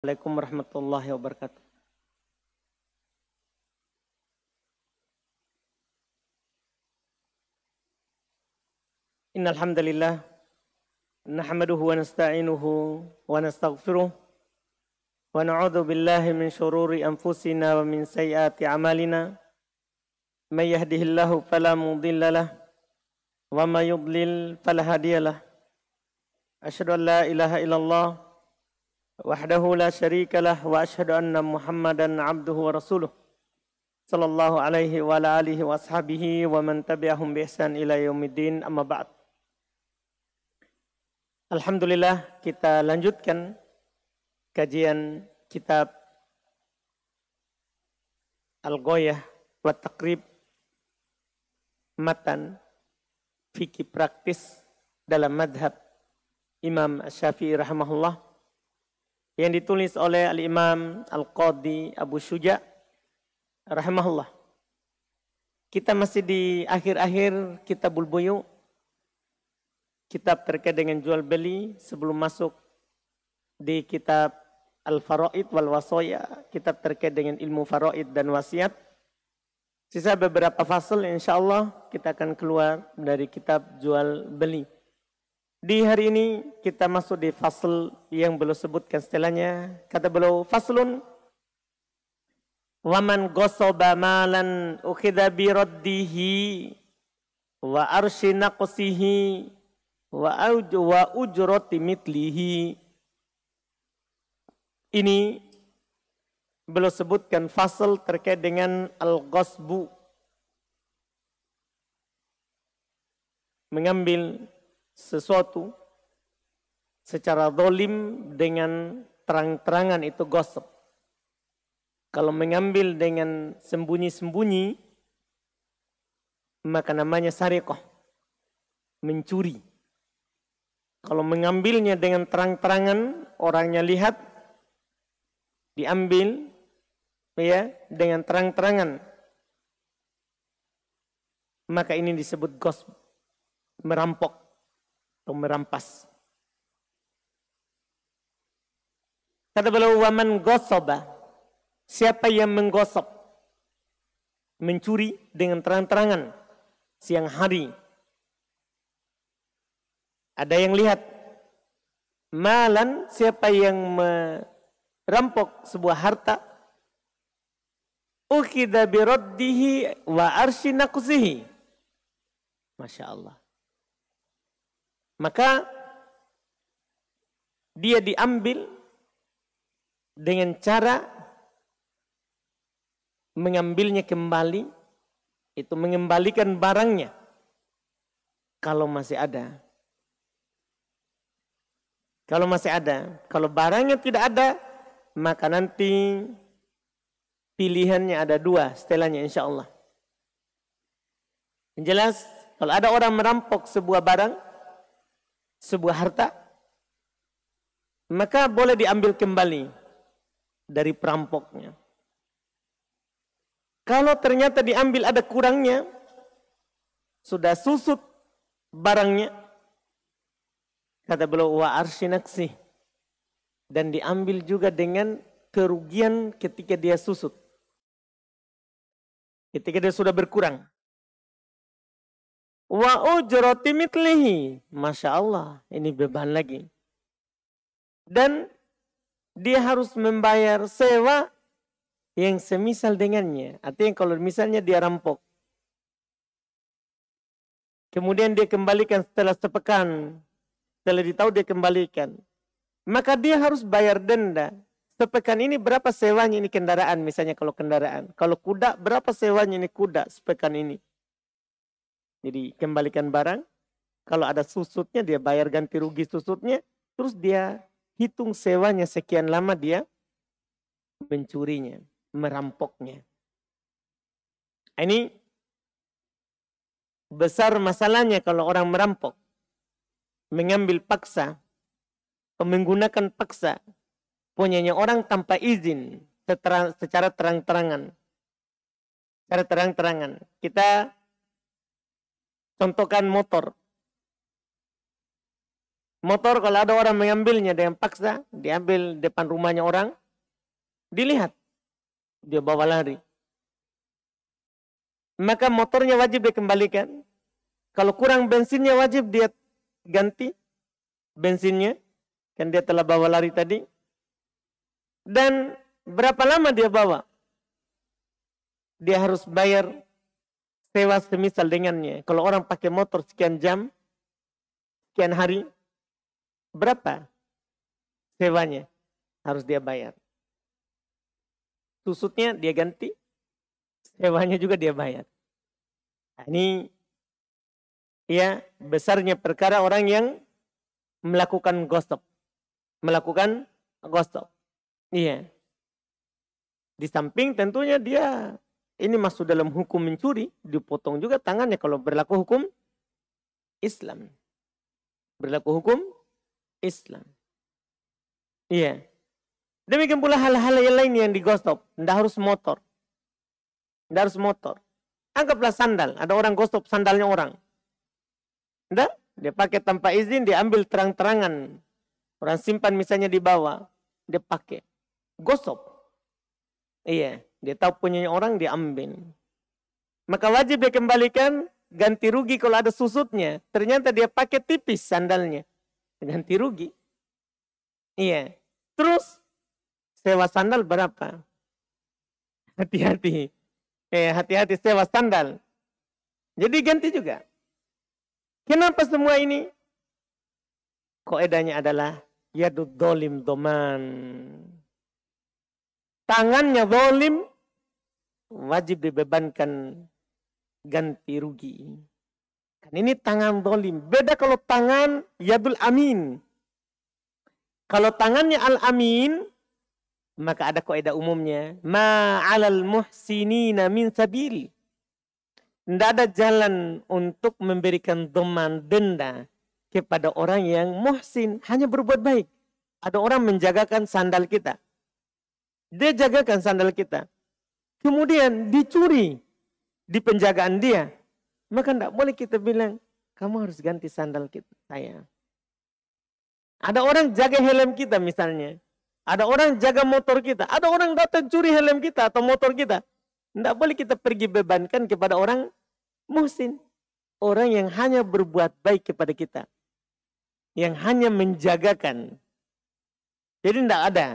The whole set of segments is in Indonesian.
Assalamualaikum warahmatullahi wabarakatuh. Innal hamdalillah nahmaduhu wa nasta'inuhu wa nastaghfiruh wa na'udzu billahi min shururi anfusina wa min sayyiati a'malina. May yahdihillahu fala mudhillalah wa may yudlil fala hadiyalah. Asyhadu an la ilaha illallah wahdahu la syarikalah wa asyhadu anna Muhammadan abduhu wa rasuluh sallallahu alaihi wa ala alihi wa ashabihi wa man tabi'ahum bi ihsan ila yaumiddin, amma ba'd. Alhamdulillah, kita lanjutkan kajian kitab Al-Ghoyah wa Taqrib, matan fikih praktis dalam madhab Imam Syafi'i rahimahullah, yang ditulis oleh Al-Imam Al-Qadhi Abu Syuja rahimahullah. Kita masih di akhir-akhir Kitabul Buyu, kitab terkait dengan jual beli, sebelum masuk di kitab Al-Faraid wal Wasaya, kitab terkait dengan ilmu faraid dan wasiat. Sisa beberapa fasal, insyaallah kita akan keluar dari kitab jual beli. Di hari ini kita masuk di fasal yang beliau sebutkan setelahnya. Kata beliau, faslun waman ghasaba malan ukhidha bi raddihi wa arshi naqsihi wa ujrati mitlihi. Ini beliau sebutkan fasal terkait dengan al-ghasbu, mengambil sesuatu secara zalim dengan terang-terangan, itu ghasb. Kalau mengambil dengan sembunyi-sembunyi, maka namanya sariqah, mencuri. Kalau mengambilnya dengan terang-terangan, orangnya lihat, diambil ya dengan terang-terangan, maka ini disebut ghasb, merampok atau merampas. Kata beliau, waman ghasaba, siapa yang menggosok, mencuri dengan terang-terangan siang hari, ada yang lihat. Malan, siapa yang merampok sebuah harta, ukhidha biraddihi wa arshi naqsihi. Masya Allah. Maka dia diambil dengan cara mengambilnya kembali, itu mengembalikan barangnya kalau masih ada. Kalau masih ada, kalau barangnya tidak ada, maka nanti pilihannya ada dua setelahnya, insya Allah. Yang jelas, kalau ada orang merampok sebuah barang, sebuah harta, maka boleh diambil kembali dari perampoknya. Kalau ternyata diambil ada kurangnya, sudah susut barangnya, kata beliau, wa arsy naqsih, dan diambil juga dengan kerugian ketika dia susut, ketika dia sudah berkurang. Wa ujrati mitlihi, masya Allah, ini beban lagi. Dan dia harus membayar sewa yang semisal dengannya. Artinya kalau misalnya dia rampok, kemudian dia kembalikan setelah sepekan, setelah ditahu dia kembalikan, maka dia harus bayar denda. Sepekan ini berapa sewanya ini kendaraan, misalnya kalau kendaraan. Kalau kuda, berapa sewanya ini kuda sepekan ini. Jadi kembalikan barang, kalau ada susutnya dia bayar ganti rugi susutnya, terus dia hitung sewanya sekian lama dia mencurinya, merampoknya. Ini besar masalahnya kalau orang merampok, mengambil paksa, menggunakan paksa, punyanya orang tanpa izin, secara terang-terangan. Secara terang-terangan. Kita contohkan motor. Motor kalau ada orang mengambilnya dengan paksa, diambil depan rumahnya orang, dilihat, dia bawa lari. Maka motornya wajib dikembalikan. Kalau kurang bensinnya wajib dia ganti bensinnya, kan dia telah bawa lari tadi. Dan berapa lama dia bawa? Dia harus bayar sewa semisal dengannya. Kalau orang pakai motor sekian jam, sekian hari, berapa sewanya harus dia bayar. Susutnya dia ganti, sewanya juga dia bayar. Nah, ini ya besarnya perkara orang yang melakukan gosok. Melakukan gosok. Iya. Di samping tentunya dia ini masuk dalam hukum mencuri, dipotong juga tangannya kalau berlaku hukum Islam. Berlaku hukum Islam. Iya. Demikian pula hal-hal yang lain yang digosok. Tidak harus motor. Tidak harus motor. Anggaplah sandal. Ada orang gosok sandalnya orang. Tidak. Dia pakai tanpa izin, dia ambil terang-terangan. Orang simpan misalnya di bawah. Dia pakai. Gosok. Iya. Dia tahu punya orang, dia ambil. Maka wajib dia kembalikan, ganti rugi kalau ada susutnya. Ternyata dia pakai tipis sandalnya. Ganti rugi. Iya. Terus sewa sandal berapa? Hati-hati. Hati-hati sewa sandal. Jadi ganti juga. Kenapa semua ini? Kaidahnya adalah yadud dolim doman. Tangannya dolim wajib dibebankan ganti rugi. Kan ini tangan dolim. Beda kalau tangan yadul amin. Kalau tangannya al-amin, maka ada kaidah umumnya. Ma'alal muhsinina min sabil. Tidak ada jalan untuk memberikan doman denda kepada orang yang muhsin. Hanya berbuat baik. Ada orang menjagakan sandal kita. Dia jagakan sandal kita. Kemudian dicuri di penjagaan dia. Maka tidak boleh kita bilang, kamu harus ganti sandal kita, saya. Ada orang jaga helm kita misalnya. Ada orang jaga motor kita. Ada orang datang curi helm kita atau motor kita. Tidak boleh kita pergi bebankan kepada orang muhsin. Orang yang hanya berbuat baik kepada kita. Yang hanya menjagakan. Jadi tidak ada.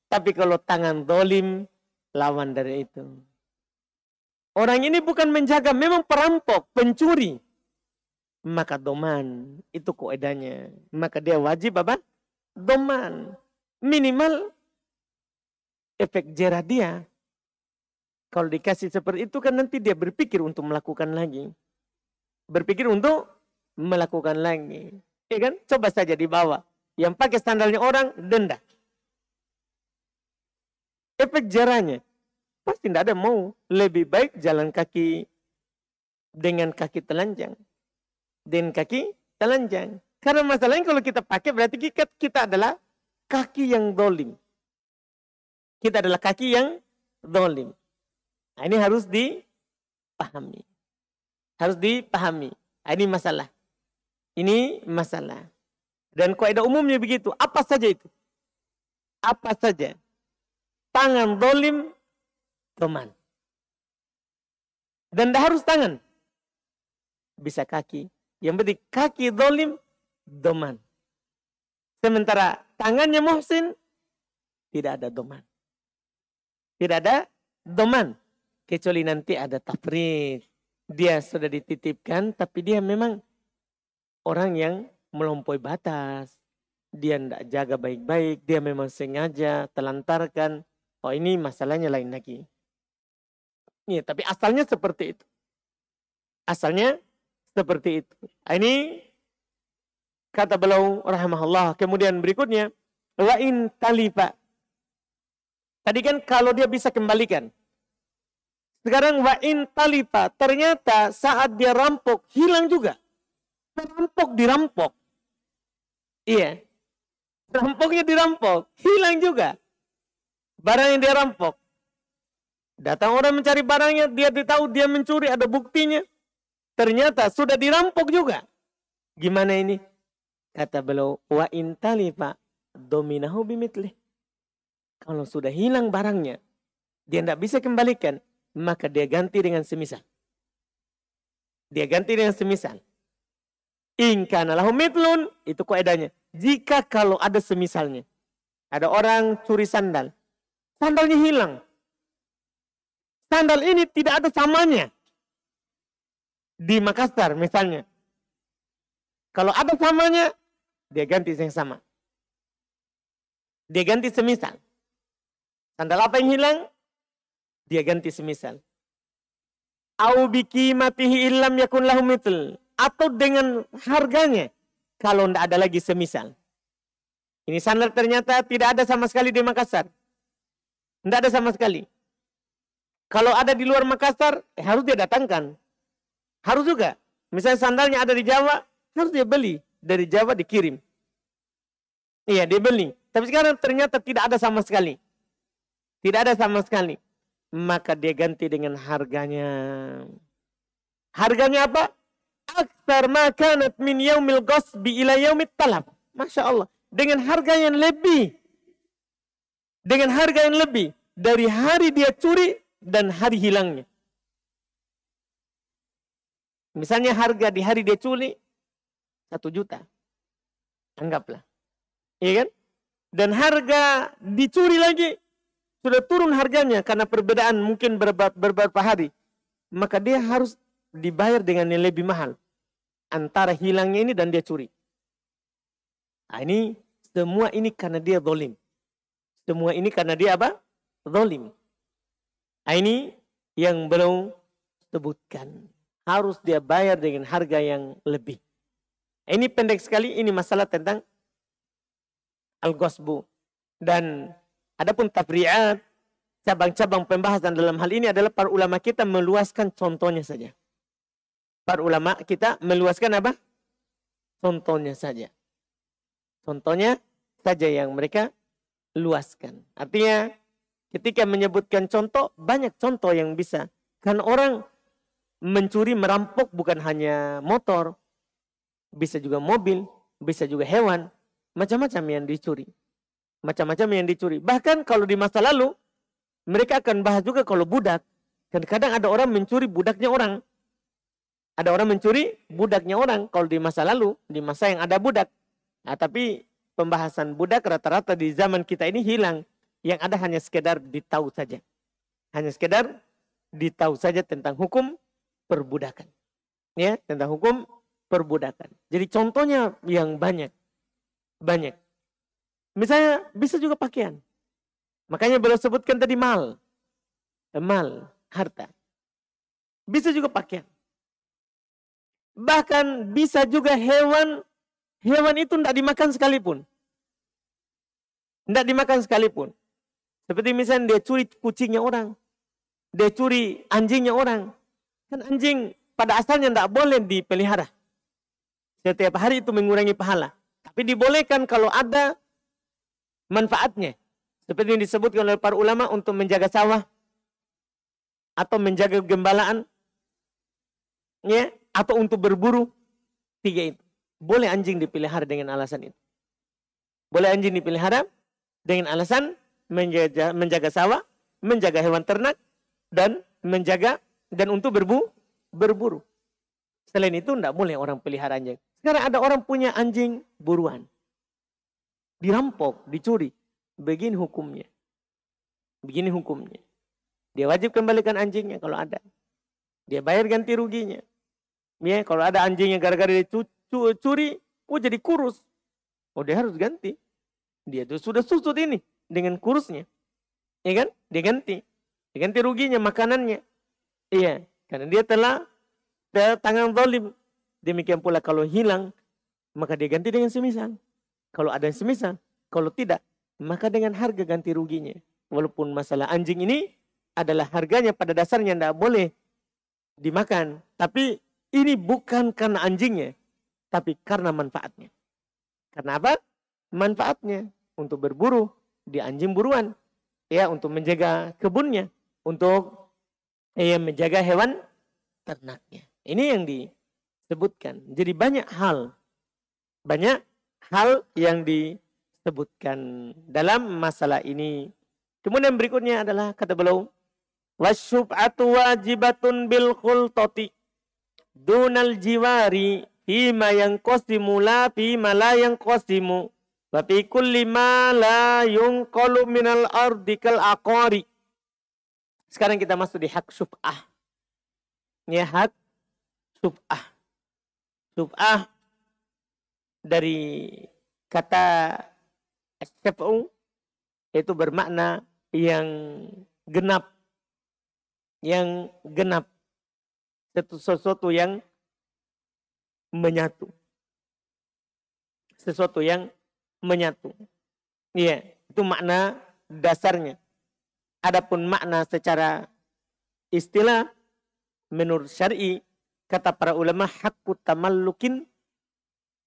Tapi kalau tangan dolim, lawan dari itu. Orang ini bukan menjaga, memang perampok, pencuri. Maka doman, itu kaidahnya. Maka dia wajib apa? Doman. Minimal efek jerah dia. Kalau dikasih seperti itu kan nanti dia berpikir untuk melakukan lagi. Berpikir untuk melakukan lagi. Ya kan? Coba saja dibawa. Yang pakai sandalnya orang, denda. Efek jerahnya. Pasti tidak ada mau. Lebih baik jalan kaki dengan kaki telanjang. Dan kaki telanjang. Karena masalahnya kalau kita pakai berarti kita adalah kaki yang dolim. Kita adalah kaki yang dolim. Nah, ini harus dipahami. Harus dipahami. Nah, ini masalah. Ini masalah. Dan kaidah umumnya begitu. Apa saja itu? Apa saja. Tangan dolim, doman. Dan tidak harus tangan. Bisa kaki. Yang penting kaki dolim, doman. Sementara tangannya muhsin, tidak ada doman. Tidak ada doman. Kecuali nanti ada tafrid. Dia sudah dititipkan, tapi dia memang orang yang melampaui batas. Dia tidak jaga baik-baik. Dia memang sengaja telantarkan. Oh, ini masalahnya lain lagi. Ya, tapi asalnya seperti itu. Asalnya seperti itu. Ini kata beliau rahimahullah. Kemudian berikutnya, wa in talifa. Tadi kan kalau dia bisa kembalikan. Sekarang wa in talifa. Ternyata saat dia rampok, hilang juga. Rampok dirampok. Iya. Rampoknya dirampok. Hilang juga. Barang yang dia rampok. Datang orang mencari barangnya. Dia tahu dia mencuri. Ada buktinya. Ternyata sudah dirampok juga. Gimana ini? Kata beliau, wa intalifa dominahu bimitlih. Kalau sudah hilang barangnya, dia tidak bisa kembalikan, maka dia ganti dengan semisal. Dia ganti dengan semisal. In kana lahu mitlun, itu kaidahnya. Jika kalau ada semisalnya. Ada orang curi sandal. Sandalnya hilang. Sandal ini tidak ada samanya. Di Makassar misalnya. Kalau ada samanya, dia ganti yang sama. Dia ganti semisal. Sandal apa yang hilang? Dia ganti semisal. Au bikimatihi illam yakun lahu mithl. Atau dengan harganya. Kalau tidak ada lagi semisal. Ini sandal ternyata tidak ada sama sekali di Makassar. Tidak ada sama sekali. Kalau ada di luar Makassar, harus dia datangkan. Harus juga. Misalnya sandalnya ada di Jawa, harus dia beli. Dari Jawa dikirim. Iya, dia beli. Tapi sekarang ternyata tidak ada sama sekali. Tidak ada sama sekali. Maka dia ganti dengan harganya. Harganya apa? Aksar ma kanat min yaumil ghasbi ila yaumit talab. Masya Allah. Dengan harga yang lebih. Dengan harga yang lebih. Dari hari dia curi dan hari hilangnya. Misalnya harga di hari dia curi 1 juta. Anggaplah. Iya kan? Dan harga dicuri lagi. Sudah turun harganya karena perbedaan mungkin beberapa hari. Maka dia harus dibayar dengan yang lebih mahal. Antara hilangnya ini dan dia curi. Nah, ini semua ini karena dia zalim. Semua ini karena dia apa? Zalim. Nah, ini yang belum sebutkan. Harus dia bayar dengan harga yang lebih. Ini pendek sekali, ini masalah tentang al-ghasbu. Dan adapun tafri'at, cabang-cabang pembahasan dalam hal ini adalah para ulama kita meluaskan contohnya saja. Para ulama kita meluaskan apa? Contohnya saja. Contohnya saja yang mereka luaskan. Artinya ketika menyebutkan contoh, banyak contoh yang bisa. Kan orang mencuri, merampok bukan hanya motor. Bisa juga mobil, bisa juga hewan. Macam-macam yang dicuri. Macam-macam yang dicuri. Bahkan kalau di masa lalu, mereka akan bahas juga kalau budak. Dan kadang ada orang mencuri budaknya orang. Ada orang mencuri budaknya orang. Kalau di masa lalu, di masa yang ada budak. Nah, tapi pembahasan budak rata-rata di zaman kita ini hilang. Yang ada hanya sekedar ditahu saja. Hanya sekedar ditahu saja tentang hukum perbudakan. Ya, tentang hukum perbudakan. Jadi contohnya yang banyak. Banyak. Misalnya bisa juga pakaian. Makanya beliau sebutkan tadi mal. Mal, harta. Bisa juga pakaian. Bahkan bisa juga hewan. Hewan itu tidak dimakan sekalipun. Tidak dimakan sekalipun. Seperti misalnya dia curi kucingnya orang. Dia curi anjingnya orang. Kan anjing pada asalnya tidak boleh dipelihara. Setiap hari itu mengurangi pahala. Tapi dibolehkan kalau ada manfaatnya. Seperti yang disebutkan oleh para ulama untuk menjaga sawah. Atau menjaga gembalaan. Ya, atau untuk berburu. 3 itu. Boleh anjing dipelihara dengan alasan itu. Boleh anjing dipelihara dengan alasan menjaga sawah, menjaga hewan ternak, dan menjaga dan untuk berburu. Selain itu tidak boleh orang pelihara anjing. Sekarang ada orang punya anjing buruan. Dirampok, dicuri. Begini hukumnya. Begini hukumnya. Dia wajib kembalikan anjingnya kalau ada. Dia bayar ganti ruginya. Ya, kalau ada anjingnya gara-gara dia curi, jadi kurus. Oh, dia harus ganti. Dia tuh sudah susut ini dengan kurusnya. Ya kan? Dia ganti. Dia ganti ruginya, makanannya. Iya, karena dia telah tangan zalim. Demikian pula kalau hilang, maka dia ganti dengan semisal. Kalau ada semisal, kalau tidak, maka dengan harga ganti ruginya. Walaupun masalah anjing ini adalah harganya pada dasarnya tidak boleh dimakan. Tapi ini bukan karena anjingnya, tapi karena manfaatnya. Karena apa? Manfaatnya untuk berburu di anjing buruan. Ya, untuk menjaga kebunnya. Untuk menjaga hewan ternaknya. Ini yang disebutkan. Jadi banyak hal. Banyak hal yang disebutkan dalam masalah ini. Kemudian berikutnya adalah kata beliau, wasyub'atu wajibatun bil khultati dunal jiwari fima yang qasimu la fima la yang qasimu wa fi kulli ma la yunqalu minal ardi kal aqari. Sekarang kita masuk di hak syub'ah. Ini hak syub'ah. Syub'ah dari kata syaf'u itu bermakna yang genap. Yang genap. Sesuatu yang menyatu. Sesuatu yang menyatu. Iya, itu makna dasarnya. Adapun makna secara istilah menurut syar'i, kata para ulama, hakku tamallukin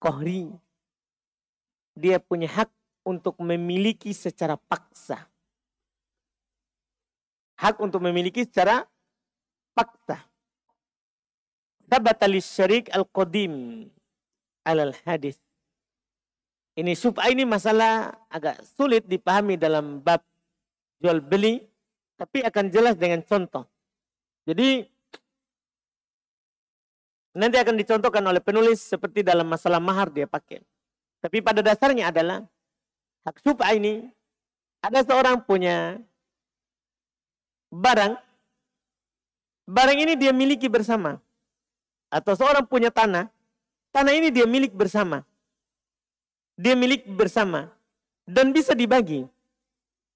kohri. Dia punya hak untuk memiliki secara paksa. Hak untuk memiliki secara paksa. Thabata lisyarik al-qadim alal hadis. Ini syub'ah ini masalah agak sulit dipahami dalam bab jual beli, tapi akan jelas dengan contoh. Jadi nanti akan dicontohkan oleh penulis seperti dalam masalah mahar dia pakai. Tapi pada dasarnya adalah hak syub'ah ini, ada seorang punya barang ini dia miliki bersama. Atau seorang punya tanah ini dia milik bersama. Dia milik bersama. Dan bisa dibagi.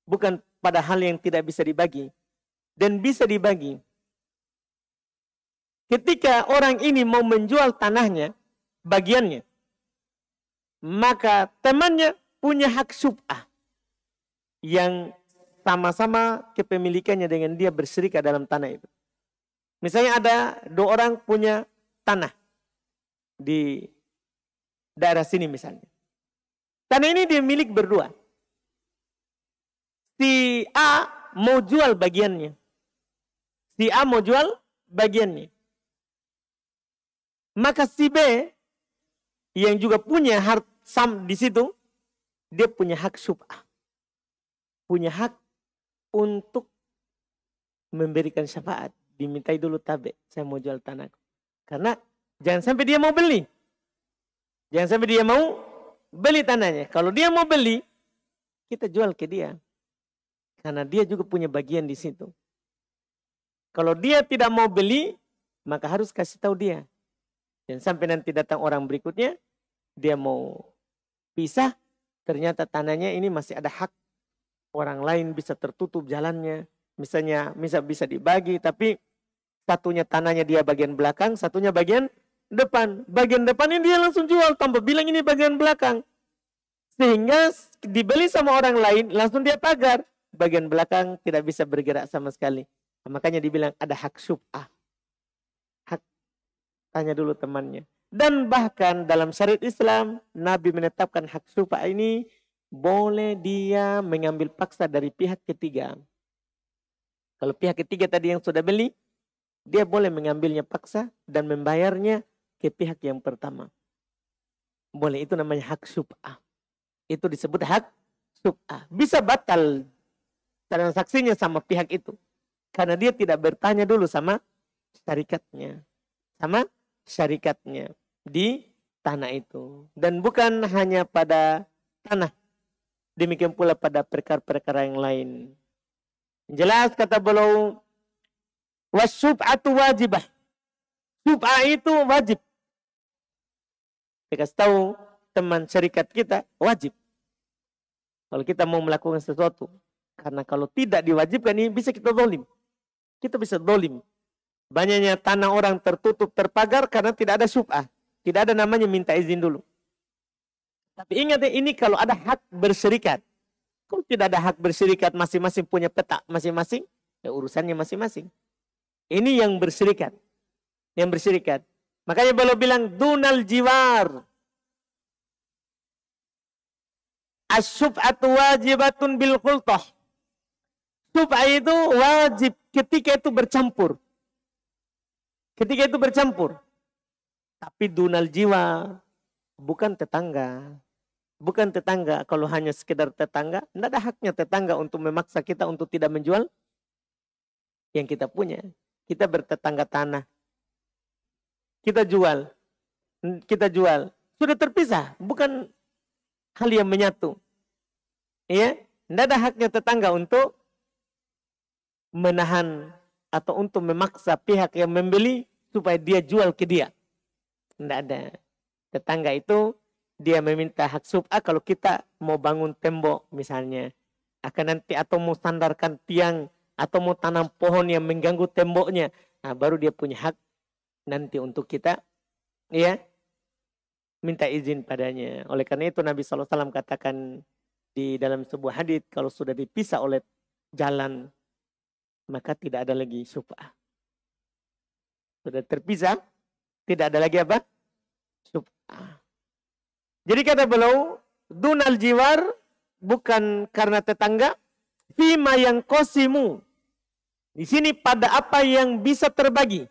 Bukan pada hal yang tidak bisa dibagi. Dan bisa dibagi. Ketika orang ini mau menjual tanahnya, bagiannya, maka temannya punya hak syub'ah. Yang sama-sama kepemilikannya dengan dia berserikat dalam tanah itu. Misalnya ada dua orang punya tanah di daerah sini misalnya. Tanah ini dia milik berdua. Si A mau jual bagiannya. Si A mau jual bagiannya. Maka si B yang juga punya hak sam di situ, dia punya hak syub'ah. Punya hak untuk memberikan syafaat. Dimintai dulu tabe, saya mau jual tanahku. Karena jangan sampai dia mau beli. Jangan sampai dia mau beli tanahnya. Kalau dia mau beli, kita jual ke dia. Karena dia juga punya bagian di situ. Kalau dia tidak mau beli, maka harus kasih tahu dia. Dan sampai nanti datang orang berikutnya, dia mau pisah, ternyata tanahnya ini masih ada hak. Orang lain bisa tertutup jalannya. Misalnya bisa dibagi, tapi satunya tanahnya dia bagian belakang, satunya bagian depan. Bagian depan ini dia langsung jual tanpa bilang ini bagian belakang. Sehingga dibeli sama orang lain, langsung dia pagar. Bagian belakang tidak bisa bergerak sama sekali. Makanya dibilang ada hak syub'ah. Hak, tanya dulu temannya. Dan bahkan dalam syariat Islam, Nabi menetapkan hak syub'ah ini boleh dia mengambil paksa dari pihak ketiga. Kalau pihak ketiga tadi yang sudah beli, dia boleh mengambilnya paksa dan membayarnya ke pihak yang pertama. Boleh, itu namanya hak syub'ah. Itu disebut hak syub'ah. Bisa batal transaksinya sama pihak itu. Karena dia tidak bertanya dulu sama syarikatnya. Sama syarikatnya di tanah itu. Dan bukan hanya pada tanah. Demikian pula pada perkara-perkara yang lain. Jelas kata beliau, wasyub'atu wajibah. Syub'ah itu wajib. Saya kasih tahu teman syarikat kita, wajib. Kalau kita mau melakukan sesuatu. Karena kalau tidak diwajibkan ini bisa kita zalim. Kita bisa zalim. Banyaknya tanah orang tertutup, terpagar karena tidak ada syub'ah. Tidak ada namanya minta izin dulu. Tapi ingat ya, ini kalau ada hak berserikat. Kalau tidak ada hak berserikat, masing-masing punya peta masing-masing, ya urusannya masing-masing. Ini yang berserikat. Yang berserikat. Makanya beliau bilang dunal jiwar. Asyub'atu wajibatun bil khultah. Syub'ah itu wajib ketika itu bercampur. Ketika itu bercampur. Tapi dunal jiwar. Bukan tetangga. bukan tetangga. Kalau hanya sekedar tetangga, tidak ada haknya tetangga untuk memaksa kita untuk tidak menjual yang kita punya. Kita bertetangga tanah. Kita jual. Sudah terpisah, bukan hal yang menyatu. Ya, tidak ada haknya tetangga untuk menahan atau untuk memaksa pihak yang membeli supaya dia jual ke dia. Tidak ada. Tetangga itu dia meminta hak sub'a kalau kita mau bangun tembok misalnya. Akan nanti atau mau sandarkan tiang atau mau tanam pohon yang mengganggu temboknya. Nah, baru dia punya hak nanti untuk kita ya minta izin padanya. Oleh karena itu Nabi SAW katakan di dalam sebuah hadits, kalau sudah dipisah oleh jalan maka tidak ada lagi syuf'ah. Sudah terpisah, tidak ada lagi apa? Syuf'ah. Jadi kata beliau, dunal jiwar bukan karena tetangga, fima yang qasimu. Di sini pada apa yang bisa terbagi.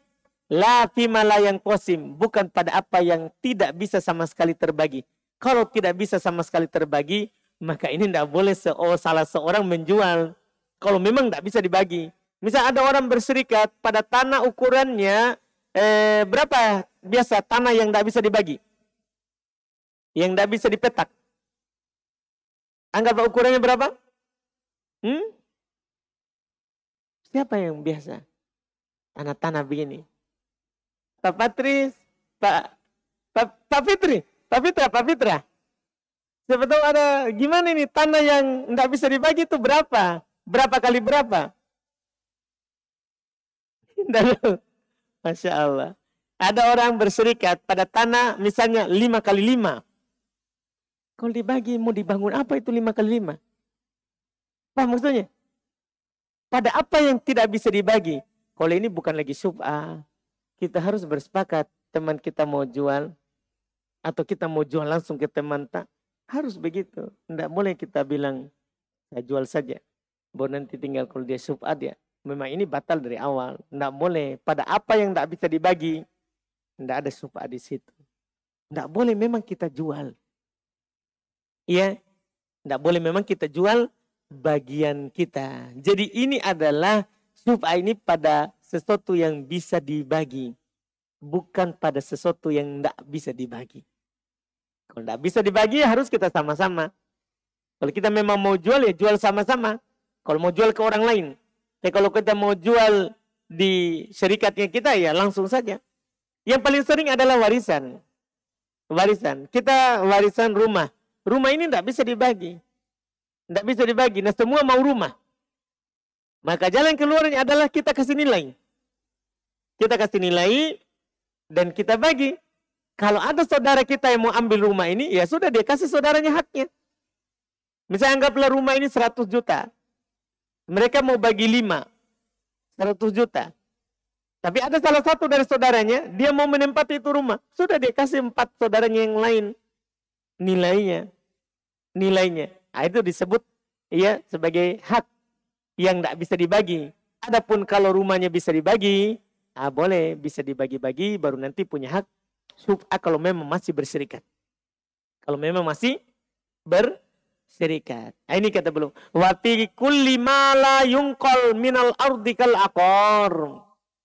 La fima la yang qasim, bukan pada apa yang tidak bisa sama sekali terbagi. Kalau tidak bisa sama sekali terbagi, maka ini tidak boleh salah seorang menjual. Kalau memang tidak bisa dibagi. Misal ada orang berserikat pada tanah ukurannya berapa biasa tanah yang tidak bisa dibagi? Yang tidak bisa dipetak. Anggaplah ukurannya berapa? Siapa yang biasa? Tanah-tanah begini. Pak Patris, Pak Fitri, Pak Fitra. Siapa tahu ada gimana ini tanah yang tidak bisa dibagi itu berapa? Berapa kali berapa? Masya Allah. Ada orang berserikat pada tanah misalnya 5 kali 5. Kalau dibagi mau dibangun apa itu 5 kali 5? Apa maksudnya? Pada apa yang tidak bisa dibagi? Kalau ini bukan lagi syub'ah. Kita harus bersepakat. Teman kita mau jual. Atau kita mau jual langsung ke teman tak. Harus begitu. Tidak boleh kita bilang saya jual saja. Baru nanti tinggal kalau dia syub'ah dia. Memang ini batal dari awal. Tidak boleh. Pada apa yang tidak bisa dibagi. Tidak ada syub'ah di situ. Tidak boleh memang kita jual. Iya. Tidak boleh memang kita jual bagian kita. Jadi ini adalah syub'ah ini pada sesuatu yang bisa dibagi. Bukan pada sesuatu yang tidak bisa dibagi. Kalau tidak bisa dibagi harus kita sama-sama. Kalau kita memang mau jual ya jual sama-sama. Kalau mau jual ke orang lain. Tapi kalau kita mau jual di syarikatnya kita ya langsung saja. Yang paling sering adalah warisan. Warisan. Kita warisan rumah. Rumah ini tidak bisa dibagi. Tidak bisa dibagi. Nah semua mau rumah. Maka jalan keluarnya adalah kita kasih nilai. Kita kasih nilai dan kita bagi. Kalau ada saudara kita yang mau ambil rumah ini, ya sudah dia kasih saudaranya haknya. Misalnya anggaplah rumah ini 100 juta. Mereka mau bagi 5. 100 juta. Tapi ada salah satu dari saudaranya, dia mau menempati itu rumah. Sudah dia kasih 4 saudaranya yang lain. Nilainya. Nah, itu disebut ya sebagai hak yang tidak bisa dibagi. Adapun kalau rumahnya bisa dibagi, boleh bisa dibagi-bagi baru nanti punya hak syub'ah kalau memang masih berserikat. Kalau memang masih berserikat. Nah, ini kata belum. Wa fi kulli ma la yunqal minal ardi kal aqar.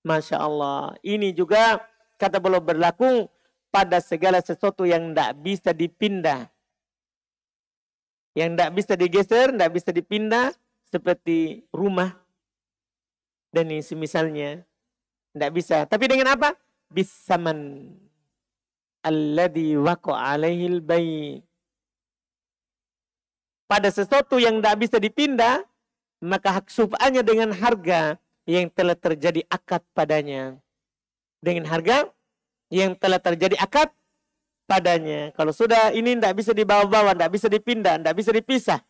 Masya Allah. Ini juga kata belum berlaku pada segala sesuatu yang tidak bisa dipindah. Yang tidak bisa digeser, tidak bisa dipindah. Seperti rumah. Dan ini semisalnya. Tidak bisa. Tapi dengan apa? Bisaman. Alladhi waqa'a alaihil bai'. Pada sesuatu yang tidak bisa dipindah. Maka hak syub'ahnya dengan harga yang telah terjadi akad padanya. Dengan harga yang telah terjadi akad padanya. Kalau sudah ini tidak bisa dibawa-bawa, tidak bisa dipindah, tidak bisa dipisah.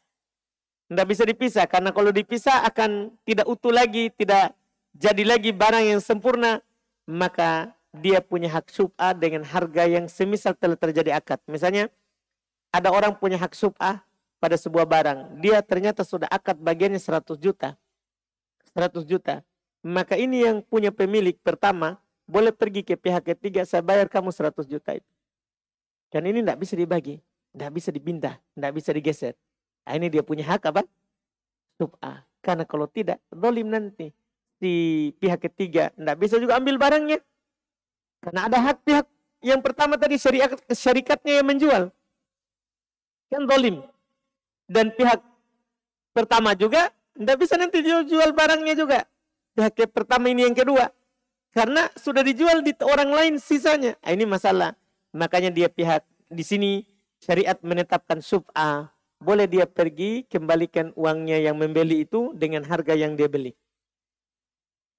Tidak bisa dipisah. Karena kalau dipisah akan tidak utuh lagi, tidak jadi lagi barang yang sempurna. Maka dia punya hak syub'ah dengan harga yang semisal telah terjadi akad. Misalnya ada orang punya hak syub'ah pada sebuah barang. Dia ternyata sudah akad bagiannya 100 juta. 100 juta. Maka ini yang punya pemilik pertama boleh pergi ke pihak ketiga, saya bayar kamu 100 juta itu. Dan ini tidak bisa dibagi. Tidak bisa dipindah, tidak bisa digeser. Nah, ini dia punya hak apa? Sub'ah. Karena kalau tidak, zalim nanti. Si pihak ketiga tidak bisa juga ambil barangnya. Karena ada hak pihak yang pertama tadi, syarikatnya yang menjual. Kan zalim. Dan pihak pertama juga tidak bisa nanti jual barangnya juga. Pihak yang pertama ini yang kedua. Karena sudah dijual di orang lain sisanya. Nah, ini masalah. Makanya dia pihak di sini syariat menetapkan sub'ah. Boleh dia pergi kembalikan uangnya yang membeli itu dengan harga yang dia beli.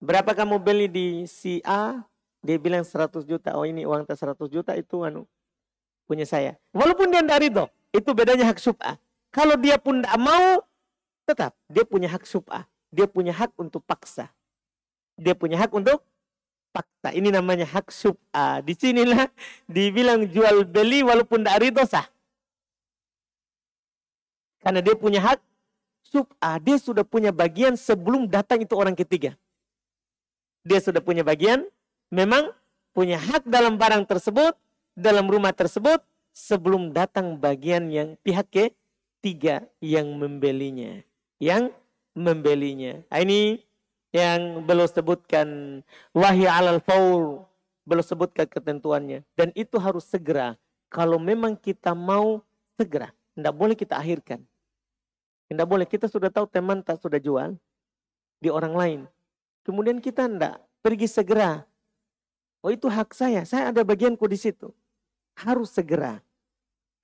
Berapa kamu beli di si A? Dia bilang 100 juta. Oh ini uang 100 juta itu punya saya. Walaupun dia tidak ridho. Itu bedanya hak sub'ah. Kalau dia pun tidak mau, tetap dia punya hak sub'ah. Dia punya hak untuk paksa. Dia punya hak untuk paksa. Ini namanya hak sub'ah. Di sinilah dibilang jual beli walaupun tidak ridho sah. Karena dia punya hak sub'ah. Dia sudah punya bagian sebelum datang itu orang ketiga. Dia sudah punya bagian. Memang punya hak dalam barang tersebut. Dalam rumah tersebut. Sebelum datang bagian yang pihak ketiga yang membelinya. Yang membelinya. Nah, ini yang belum sebutkan. Wahya alal faur. Belum sebutkan ketentuannya. Dan itu harus segera. Kalau memang kita mau segera. Tidak boleh kita akhirkan. Tidak boleh. Kita sudah tahu teman tak sudah jual di orang lain. Kemudian kita tidak pergi segera. Oh itu hak saya. Saya ada bagianku di situ. Harus segera.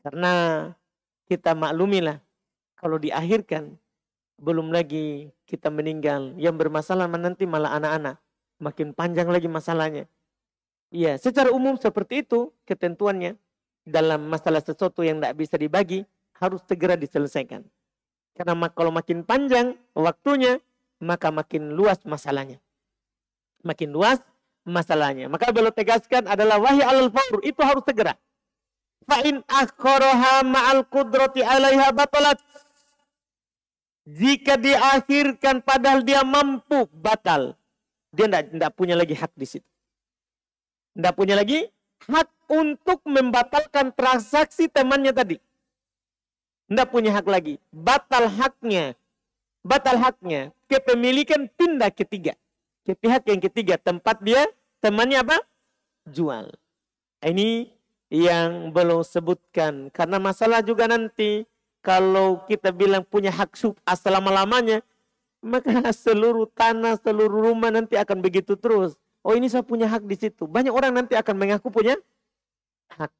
Karena kita maklumilah. Kalau diakhirkan. Belum lagi kita meninggal. Yang bermasalah nanti malah anak-anak. Makin panjang lagi masalahnya. Iya, secara umum seperti itu ketentuannya. Dalam masalah sesuatu yang tidak bisa dibagi. Harus segera diselesaikan. Karena kalau makin panjang waktunya, maka makin luas masalahnya. Makin luas masalahnya. Maka beliau tegaskan adalah wahya alal faur. Itu harus segera. Fa'in akharaha ma'al qudrati alaiha batalat. Jika diakhirkan padahal dia mampu, batal. Dia tidak punya lagi hak di situ. Tidak punya lagi hak untuk membatalkan transaksi temannya tadi. Tidak punya hak lagi. Batal haknya. Batal haknya. Kepemilikan pindah ketiga. Ke pihak yang ketiga. Tempat dia, temannya apa? Jual. Ini yang belum sebutkan. Karena masalah juga nanti. Kalau kita bilang punya hak sub'ah selama-lamanya. Maka seluruh tanah, seluruh rumah nanti akan begitu terus. Oh ini saya punya hak di situ. Banyak orang nanti akan mengaku punya hak.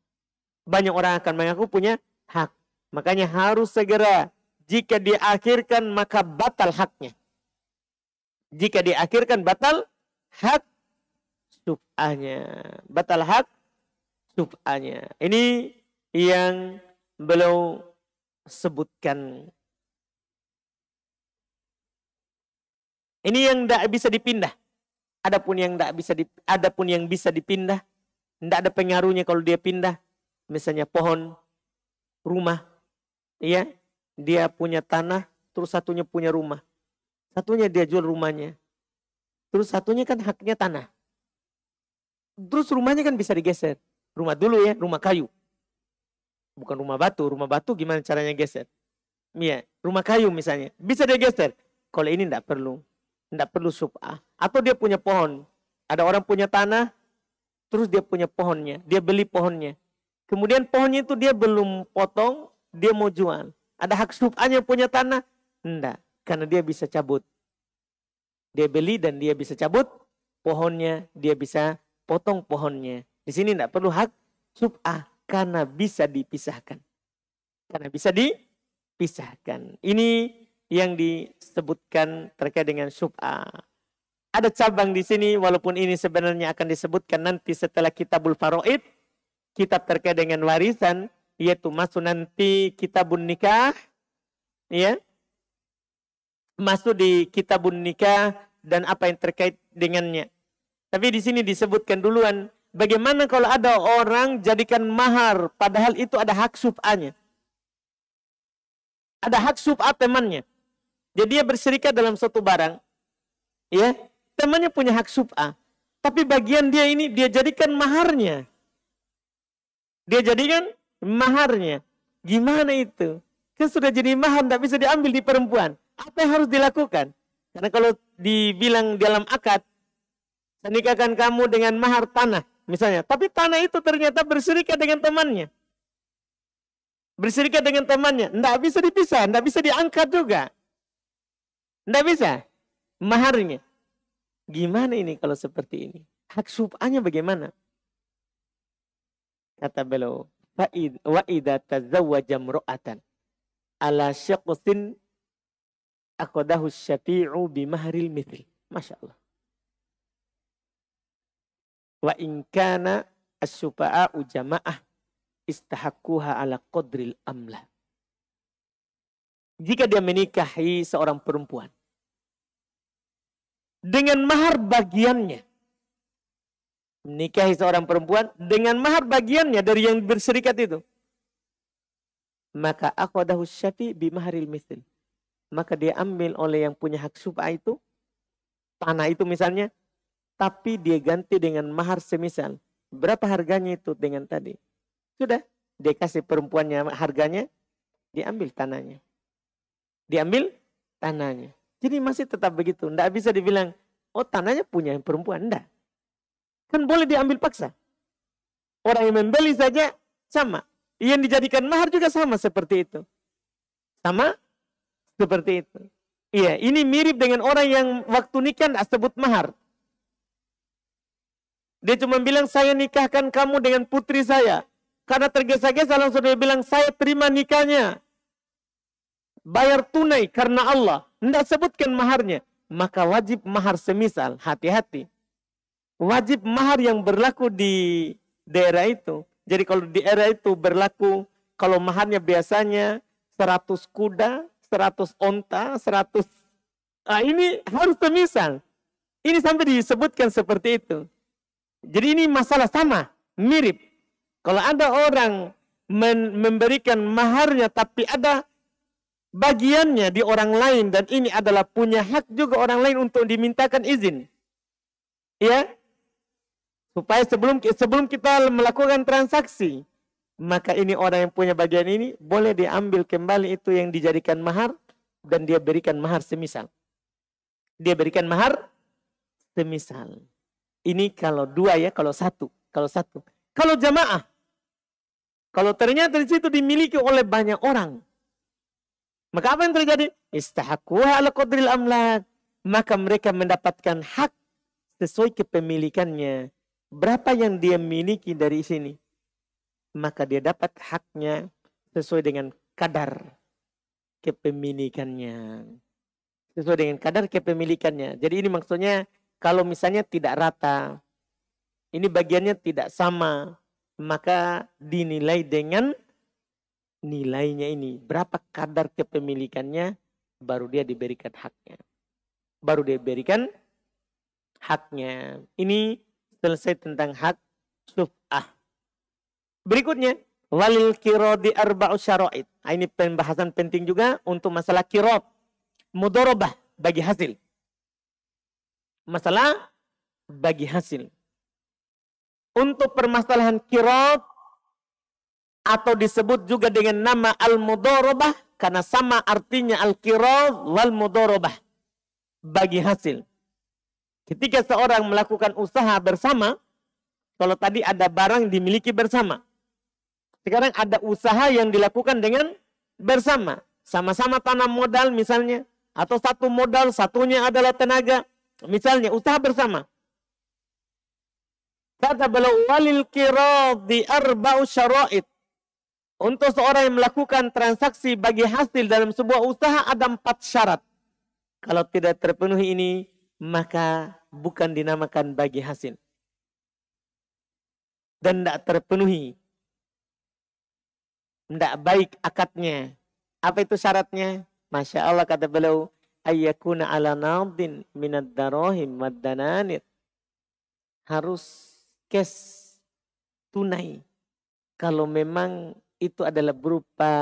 Banyak orang akan mengaku punya hak. Makanya harus segera. Jika diakhirkan maka batal haknya. Jika diakhirkan batal hak sub'ahnya. Batal hak sub'ahnya. Ini yang belum sebutkan. Ini yang tidak bisa dipindah. Adapun yang bisa dipindah. Tidak ada pengaruhnya kalau dia pindah. Misalnya pohon, rumah. Iya, dia punya tanah, terus satunya punya rumah. Satunya dia jual rumahnya. Terus satunya kan haknya tanah. Terus rumahnya kan bisa digeser. Rumah dulu ya, rumah kayu. Bukan rumah batu. Rumah batu gimana caranya geser? Iya, rumah kayu misalnya. Bisa dia geser. Kalau ini tidak perlu. Tidak perlu sub'ah. Atau dia punya pohon. Ada orang punya tanah, terus dia punya pohonnya. Dia beli pohonnya. Kemudian pohonnya itu dia belum potong, dia mau jual. Ada hak sub'ahnya punya tanah? Enggak. Karena dia bisa cabut. Dia beli dan dia bisa cabut pohonnya. Dia bisa potong pohonnya. Di sini enggak perlu hak sub'ah. Karena bisa dipisahkan. Karena bisa dipisahkan. Ini yang disebutkan terkait dengan sub'ah. Ada cabang di sini. Walaupun ini sebenarnya akan disebutkan nanti setelah Kitabul Faraid. Kitab terkait dengan warisan. Yaitu masuk nanti kitabun nikah. Ya. Masuk di kitabun nikah dan apa yang terkait dengannya. Tapi di sini disebutkan duluan. Bagaimana kalau ada orang jadikan mahar. Padahal itu ada hak sub'ahnya. Ada hak sub'ah temannya. Jadi dia berserikat dalam suatu barang. Ya. Temannya punya hak sub'ah. Tapi bagian dia ini dia jadikan maharnya. Dia jadikan maharnya. Gimana itu? Kan sudah jadi mahar, tidak bisa diambil di perempuan. Apa yang harus dilakukan? Karena kalau dibilang dalam akad, saya nikahkan kamu dengan mahar tanah, misalnya. Tapi tanah itu ternyata berserikat dengan temannya. Berserikat dengan temannya. Tidak bisa dipisah, tidak bisa diangkat juga. Tidak bisa. Maharnya. Gimana ini kalau seperti ini? Hak syubhanya bagaimana? Kata beliau, wa idza tazawwaja imra'atan ala syaqqin aqadahu syafi'u bi mahril mithl. Masyaallah. Wa in kana asy-syufa'a'u jama'ah istahaqquha ala qadril amla. Jika dia menikahi seorang perempuan dengan mahar bagiannya, menikahi seorang perempuan dengan mahar bagiannya dari yang berserikat itu, maka aqadahu syafi' bi mahril mithl. Maka dia ambil oleh yang punya hak syubha itu, tanah itu misalnya, tapi dia ganti dengan mahar semisal. Berapa harganya itu dengan tadi? Sudah, dia kasih perempuannya harganya, diambil tanahnya. Diambil tanahnya. Jadi masih tetap begitu. Tidak bisa dibilang, oh tanahnya punya yang perempuan. Tidak. Kan boleh diambil paksa. Orang yang membeli saja sama. Yang dijadikan mahar juga sama seperti itu. Sama seperti itu. Iya, ini mirip dengan orang yang waktu nikah tidak sebut mahar. Dia cuma bilang, saya nikahkan kamu dengan putri saya. Karena tergesa-gesa langsung dia bilang, saya terima nikahnya. Bayar tunai karena Allah. Tidak sebutkan maharnya. Maka wajib mahar semisal. Hati-hati. Wajib mahar yang berlaku di daerah itu. Jadi kalau di daerah itu berlaku, kalau maharnya biasanya 100 kuda, 100 onta, 100. Nah, ini harus semisal. Ini sampai disebutkan seperti itu. Jadi ini masalah sama, mirip. Kalau ada orang memberikan maharnya tapi ada bagiannya di orang lain dan ini adalah punya hak juga orang lain untuk dimintakan izin. Ya. Supaya sebelum kita melakukan transaksi, maka ini orang yang punya bagian ini boleh diambil kembali itu yang dijadikan mahar dan dia berikan mahar semisal. Dia berikan mahar semisal. Ini kalau dua ya, kalau satu. Kalau jamaah, kalau ternyata di situ dimiliki oleh banyak orang, maka apa yang terjadi? Istahaqquha ala qadril amlak. Maka mereka mendapatkan hak sesuai kepemilikannya. Berapa yang dia miliki dari sini? Maka dia dapat haknya sesuai dengan kadar kepemilikannya. Sesuai dengan kadar kepemilikannya. Jadi ini maksudnya kalau misalnya tidak rata, ini bagiannya tidak sama, maka dinilai dengan nilainya ini. Berapa kadar kepemilikannya, baru dia diberikan haknya. Baru dia berikan haknya. Ini selesai tentang hak syubhah. Berikutnya, walil qiradi arba'u syara'id. Ini pembahasan penting juga untuk masalah qirad. Mudharabah bagi hasil. Masalah bagi hasil. Untuk permasalahan qirad atau disebut juga dengan nama al-mudharabah karena sama artinya al-qirad wal mudharabah, bagi hasil. Ketika seorang melakukan usaha bersama, kalau tadi ada barang dimiliki bersama. Sekarang ada usaha yang dilakukan dengan bersama. Sama-sama tanam modal misalnya. Atau satu modal, satunya adalah tenaga. Misalnya usaha bersama. Kata beliau, walil qiradi arba'u syara'id. Untuk seorang yang melakukan transaksi bagi hasil dalam sebuah usaha ada 4 syarat. Kalau tidak terpenuhi ini, maka bukan dinamakan bagi hasil. Dan tidak terpenuhi. Tidak baik akadnya. Apa itu syaratnya? Masya Allah kata beliau, ayyakuna ala nadin minad darahim wad dananir. Harus cash, tunai. Kalau memang itu adalah berupa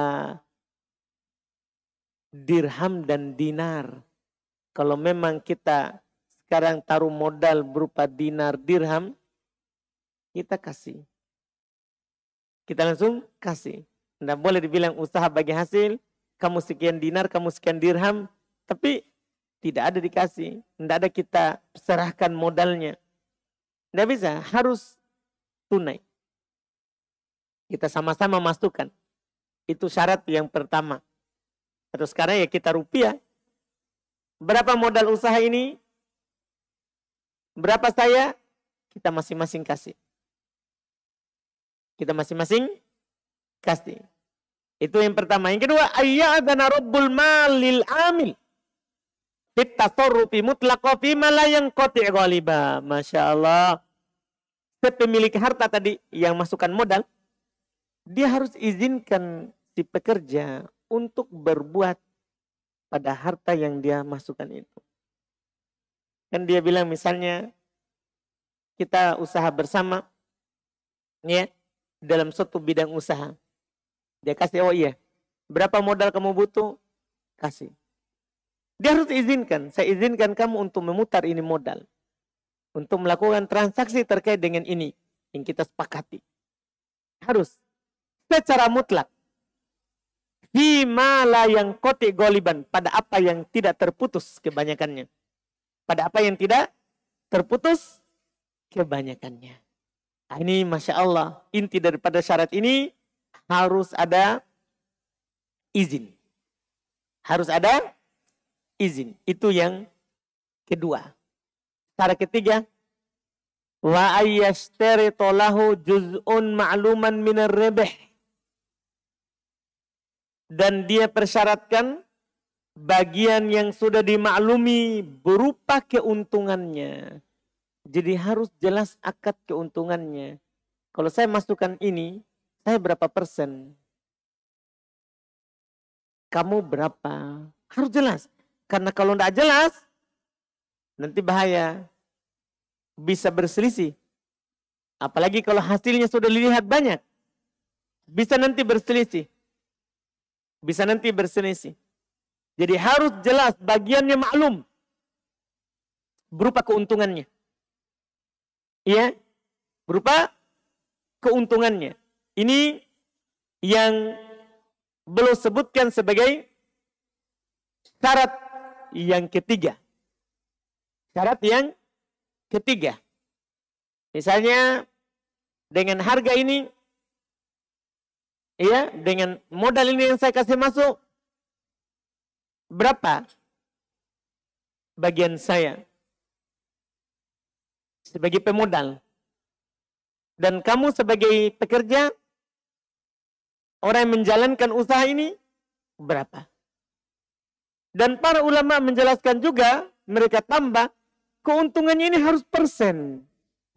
dirham dan dinar. Kalau memang kita sekarang taruh modal berupa dinar dirham, kita kasih. Kita langsung kasih. Tidak boleh dibilang usaha bagi hasil, kamu sekian dinar, kamu sekian dirham, tapi tidak ada dikasih. Tidak ada kita serahkan modalnya. Tidak bisa, harus tunai. Kita sama-sama masukkan. Itu syarat yang pertama. Terus sekarang ya kita rupiah. Berapa modal usaha ini? Berapa saya? Kita masing-masing kasih. Kita masing-masing kasih. Itu yang pertama. Yang kedua, ayyadana rabbul malil amil. Fit tasarrufi mutlaqa fi ma la yanqati' ghaliba. Masya Allah. Pemilik harta tadi yang masukkan modal, dia harus izinkan si pekerja untuk berbuat pada harta yang dia masukkan itu. Kan dia bilang misalnya kita usaha bersama ya dalam suatu bidang usaha. Dia kasih, oh iya, berapa modal kamu butuh? Kasih. Dia harus izinkan, saya izinkan kamu untuk memutar ini modal. Untuk melakukan transaksi terkait dengan ini yang kita sepakati. Harus secara mutlak. Fima la yang koti goliban, pada apa yang tidak terputus kebanyakannya. Pada apa yang tidak terputus kebanyakannya. Nah, ini Masya Allah, inti daripada syarat ini harus ada izin. Harus ada izin. Itu yang kedua. Syarat ketiga, wa ayyashtarita lahu juz'un ma'luman minar ribh. Dan dia persyaratkan bagian yang sudah dimaklumi berupa keuntungannya. Jadi harus jelas akad keuntungannya. Kalau saya masukkan ini, saya berapa persen? Kamu berapa? Harus jelas. Karena kalau tidak jelas, nanti bahaya. Bisa berselisih. Apalagi kalau hasilnya sudah dilihat banyak. Bisa nanti berselisih. Bisa nanti berselisih. Jadi harus jelas bagiannya maklum. Berupa keuntungannya. Iya. Berupa keuntungannya. Ini yang belum sebutkan sebagai syarat yang ketiga. Syarat yang ketiga. Misalnya dengan harga ini, ya, dengan modal ini yang saya kasih masuk, berapa bagian saya sebagai pemodal? Dan kamu sebagai pekerja, orang yang menjalankan usaha ini, berapa? Dan para ulama menjelaskan juga, mereka tambah, keuntungannya ini harus persen,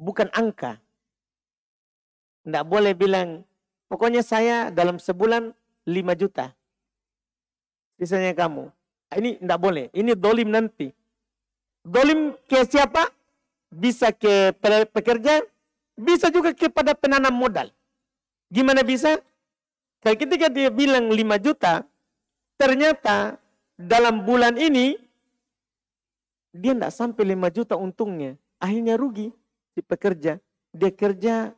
bukan angka. Tidak boleh bilang, pokoknya saya dalam sebulan 5 juta. Sisanya kamu. Ini tidak boleh, ini dolim nanti. Dolim ke siapa? Bisa ke pekerja, bisa juga kepada penanam modal. Gimana bisa? Kalau ketika dia bilang 5 juta, ternyata dalam bulan ini, dia tidak sampai 5 juta untungnya. Akhirnya rugi si pekerja. Dia kerja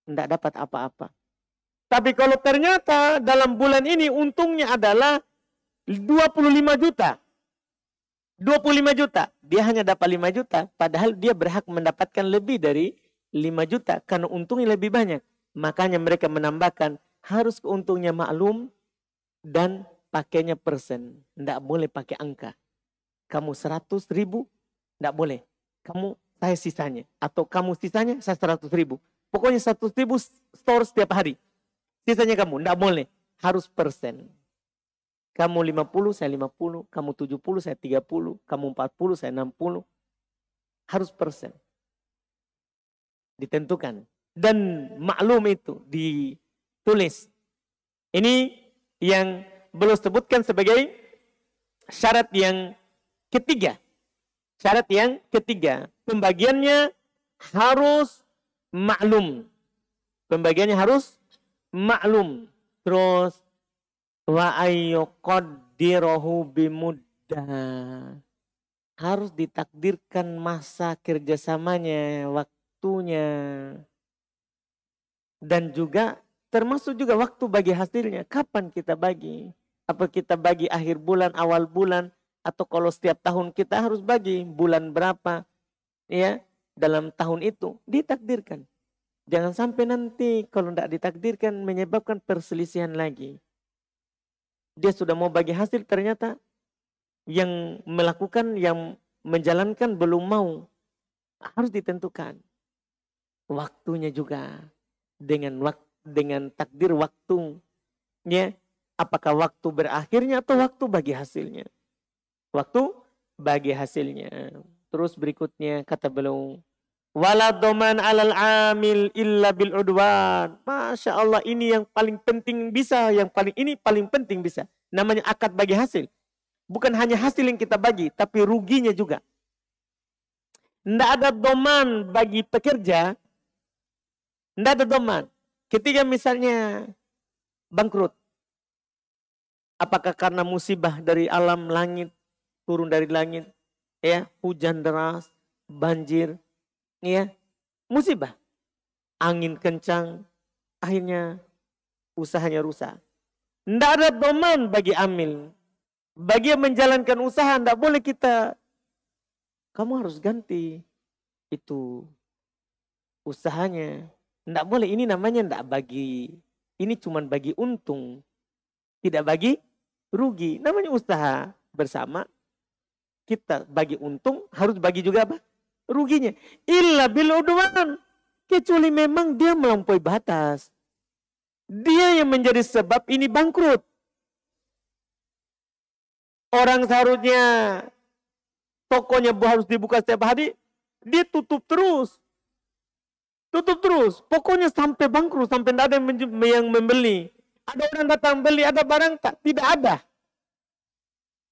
tidak dapat apa-apa. Tapi kalau ternyata dalam bulan ini untungnya adalah 25 juta. 25 juta. Dia hanya dapat 5 juta. Padahal dia berhak mendapatkan lebih dari 5 juta. Karena untungnya lebih banyak. Makanya mereka menambahkan harus keuntungnya maklum dan pakainya persen. Tidak boleh pakai angka. Kamu 100 ribu, tidak boleh. Saya sisanya. Atau kamu sisanya, saya 100 ribu. Pokoknya 100 ribu store setiap hari. Sisanya kamu, tidak boleh. Harus persen. Kamu 50, saya 50. Kamu 70, saya 30. Kamu 40, saya 60. Harus persen. Ditentukan. Dan maklum itu ditulis. Ini yang belum sebutkan sebagai syarat yang ketiga. Syarat yang ketiga. Pembagiannya harus maklum. Pembagiannya harus maklum. Terus wa ayyuqaddirahu bimuddah. Harus ditakdirkan masa kerjasamanya, waktunya. Dan juga Termasuk juga waktu bagi hasilnya. Kapan kita bagi? Apa kita bagi akhir bulan, awal bulan, atau kalau setiap tahun kita harus bagi bulan berapa? Ya, dalam tahun itu ditakdirkan. Jangan sampai nanti kalau tidak ditakdirkan menyebabkan perselisihan lagi. Dia sudah mau bagi hasil, ternyata yang melakukan, yang menjalankan belum mau. Harus ditentukan waktunya juga dengan takdir waktu. Ya, apakah waktu berakhirnya atau waktu bagi hasilnya? Waktu bagi hasilnya. Terus berikutnya kata beliau, wala doman alal amil illa bil udwan. Masya Allah, ini yang paling penting bisa, ini paling penting bisa. Namanya akad bagi hasil. Bukan hanya hasil yang kita bagi, tapi ruginya juga. Tidak ada doman bagi pekerja. Tidak ada doman. Ketika misalnya bangkrut. Apakah karena musibah dari alam langit, turun dari langit, ya, hujan deras, banjir, ya, musibah, angin kencang, akhirnya usahanya rusak. Tidak ada doman bagi amil. Bagi yang menjalankan usaha, tidak boleh kita, kamu harus ganti itu usahanya. Tidak boleh, ini namanya tidak bagi. Ini cuma bagi untung. Tidak bagi rugi. Namanya usaha bersama. Kita bagi untung, harus bagi juga apa? Ruginya. Illa bil udwan. Kecuali memang dia melampaui batas. Dia yang menjadi sebab ini bangkrut. Orang seharusnya tokonya harus dibuka setiap hari, dia tutup terus. Tutup terus. Pokoknya sampai bangkrut, sampai tidak ada yang membeli. Ada orang datang beli, ada barang tak? Tidak ada.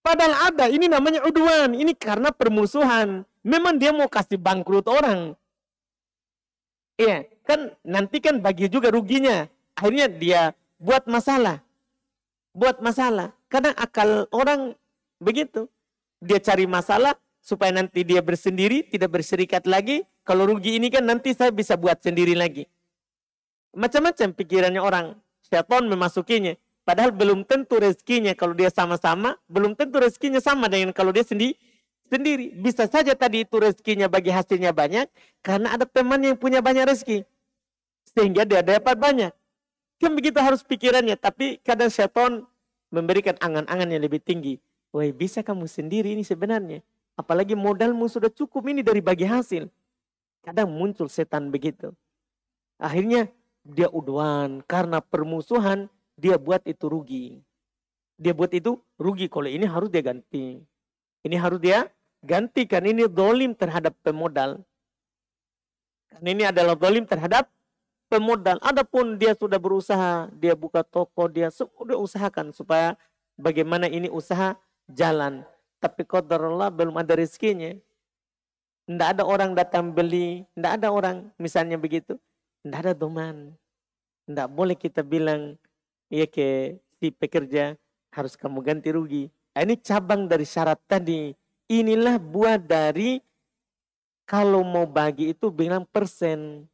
Padahal ada, ini namanya udwan. Ini karena permusuhan. Memang dia mau kasih bangkrut orang. Iya, kan nanti kan bagi juga ruginya. Akhirnya dia buat masalah. Buat masalah. Karena akal orang begitu. Dia cari masalah supaya nanti dia bersendiri, tidak berserikat lagi. Kalau rugi ini kan nanti saya bisa buat sendiri lagi. Macam-macam pikirannya orang. Syaitan memasukinya. Padahal belum tentu rezekinya kalau dia sama-sama. Belum tentu rezekinya sama dengan kalau dia sendiri. Bisa saja tadi itu rezekinya bagi hasilnya banyak. Karena ada teman yang punya banyak rezeki. Sehingga dia dapat banyak. Kan begitu harus pikirannya. Tapi kadang syaitan memberikan angan-angan yang lebih tinggi. Wah, bisa kamu sendiri ini sebenarnya. Apalagi modalmu sudah cukup ini dari bagi hasil. Kadang muncul setan begitu. Akhirnya dia udwan. Karena permusuhan dia buat itu rugi. Dia buat itu rugi. Kalau ini harus dia ganti. Ini harus dia gantikan. Ini zalim terhadap pemodal. Karena ini adalah zalim terhadap pemodal. Adapun dia sudah berusaha. Dia buka toko. Dia sudah usahakan supaya bagaimana ini usaha jalan. Tapi qadarullah belum ada rezekinya. Tidak ada orang datang beli. Tidak ada orang misalnya begitu. Tidak ada doman. Tidak boleh kita bilang ya ke si pekerja harus kamu ganti rugi. Nah, ini cabang dari syarat tadi. Inilah buat dari kalau mau bagi itu bilang persen.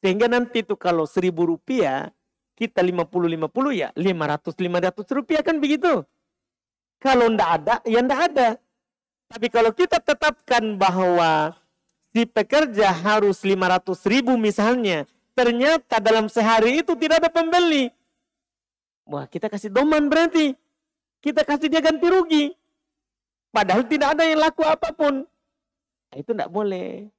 Sehingga nanti itu kalau 1.000 rupiah kita 50-50 ya 500 rupiah kan begitu. Kalau tidak ada ya tidak ada. Tapi kalau kita tetapkan bahwa si pekerja harus 500.000 misalnya. Ternyata dalam sehari itu tidak ada pembeli. Wah, kita kasih doman berarti. Kita kasih dia ganti rugi. Padahal tidak ada yang laku apapun. Nah, itu tidak boleh.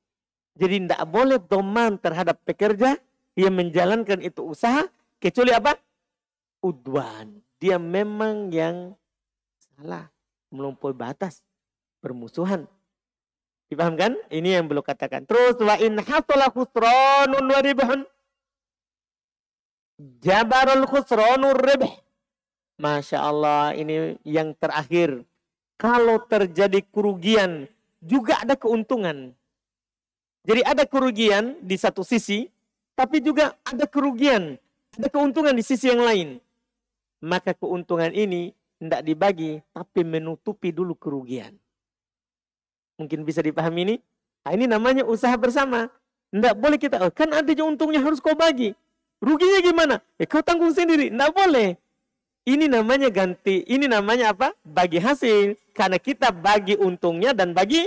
Jadi tidak boleh doman terhadap pekerja yang menjalankan itu usaha. Kecuali apa? Udwan. Dia memang yang salah. Melampaui batas. Permusuhan. Dipahamkan? Ini yang belum katakan. Terus wa in hasala khusranun wa ribhun jabarul khusranur ribh. Masya Allah, ini yang terakhir. Kalau terjadi kerugian, juga ada keuntungan. Jadi ada kerugian di satu sisi, tapi juga ada kerugian, ada keuntungan di sisi yang lain. Maka keuntungan ini tidak dibagi, tapi menutupi dulu kerugian. Mungkin bisa dipahami ini? Nah, ini namanya usaha bersama. Tidak boleh kita, kan ada untungnya harus kau bagi. Ruginya gimana? Kau tanggung sendiri. Nggak boleh. Ini namanya ganti, ini namanya apa? Bagi hasil. Karena kita bagi untungnya dan bagi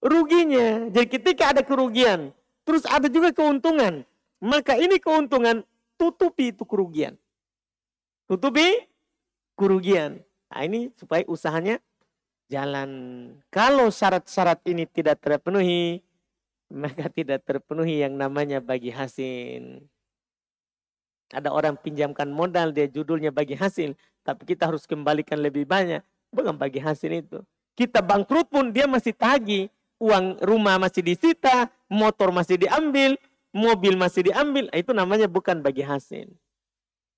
ruginya. Jadi ketika ada kerugian, terus ada juga keuntungan. Maka ini keuntungan, tutupi itu kerugian. Tutupi kerugian. Nah, ini supaya usahanya jalan. Kalau syarat-syarat ini tidak terpenuhi, maka tidak terpenuhi yang namanya bagi hasil. Ada orang pinjamkan modal, dia judulnya bagi hasil. Tapi kita harus kembalikan lebih banyak. Bukan bagi hasil itu. Kita bangkrut pun dia masih tagih. Uang rumah masih disita, motor masih diambil, mobil masih diambil. Itu namanya bukan bagi hasil.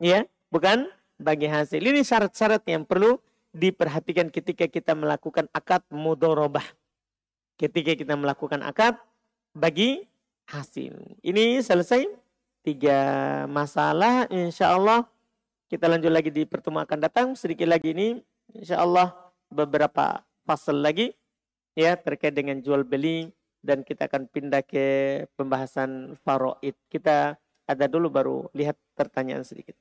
Ya, bukan bagi hasil. Ini syarat-syarat yang perlu diperhatikan ketika kita melakukan akad mudharabah. Ketika kita melakukan akad bagi hasil. Ini selesai 3 masalah. Insya Allah kita lanjut lagi di pertemuan akan datang. Sedikit lagi ini insya Allah beberapa fasal lagi ya terkait dengan jual beli. Dan kita akan pindah ke pembahasan faraid. Kita ada dulu baru lihat pertanyaan sedikit.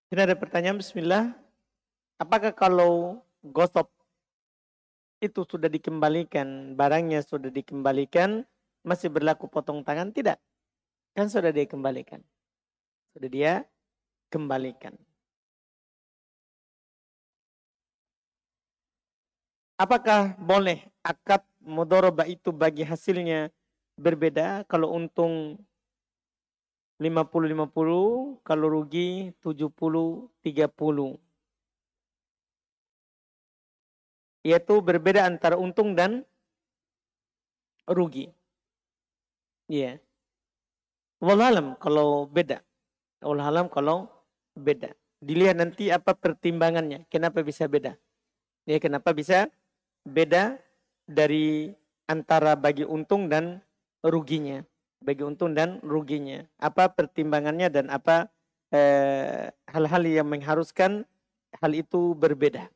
Tidak ada pertanyaan, bismillah. Apakah kalau gosok itu sudah dikembalikan, barangnya sudah dikembalikan, masih berlaku potong tangan? Tidak. Kan sudah dia kembalikan. Sudah dia kembalikan. Apakah boleh akad mudharabah itu bagi hasilnya berbeda? Kalau untung 50-50, kalau rugi 70-30. Yaitu berbeda antara untung dan rugi. Iya. Wallahualam kalau beda. Wallahualam kalau beda. Dilihat nanti apa pertimbangannya. Kenapa bisa beda? Ya, kenapa bisa beda dari antara bagi untung dan ruginya. Bagi untung dan ruginya. Apa pertimbangannya dan apa hal-hal yang mengharuskan hal itu berbeda.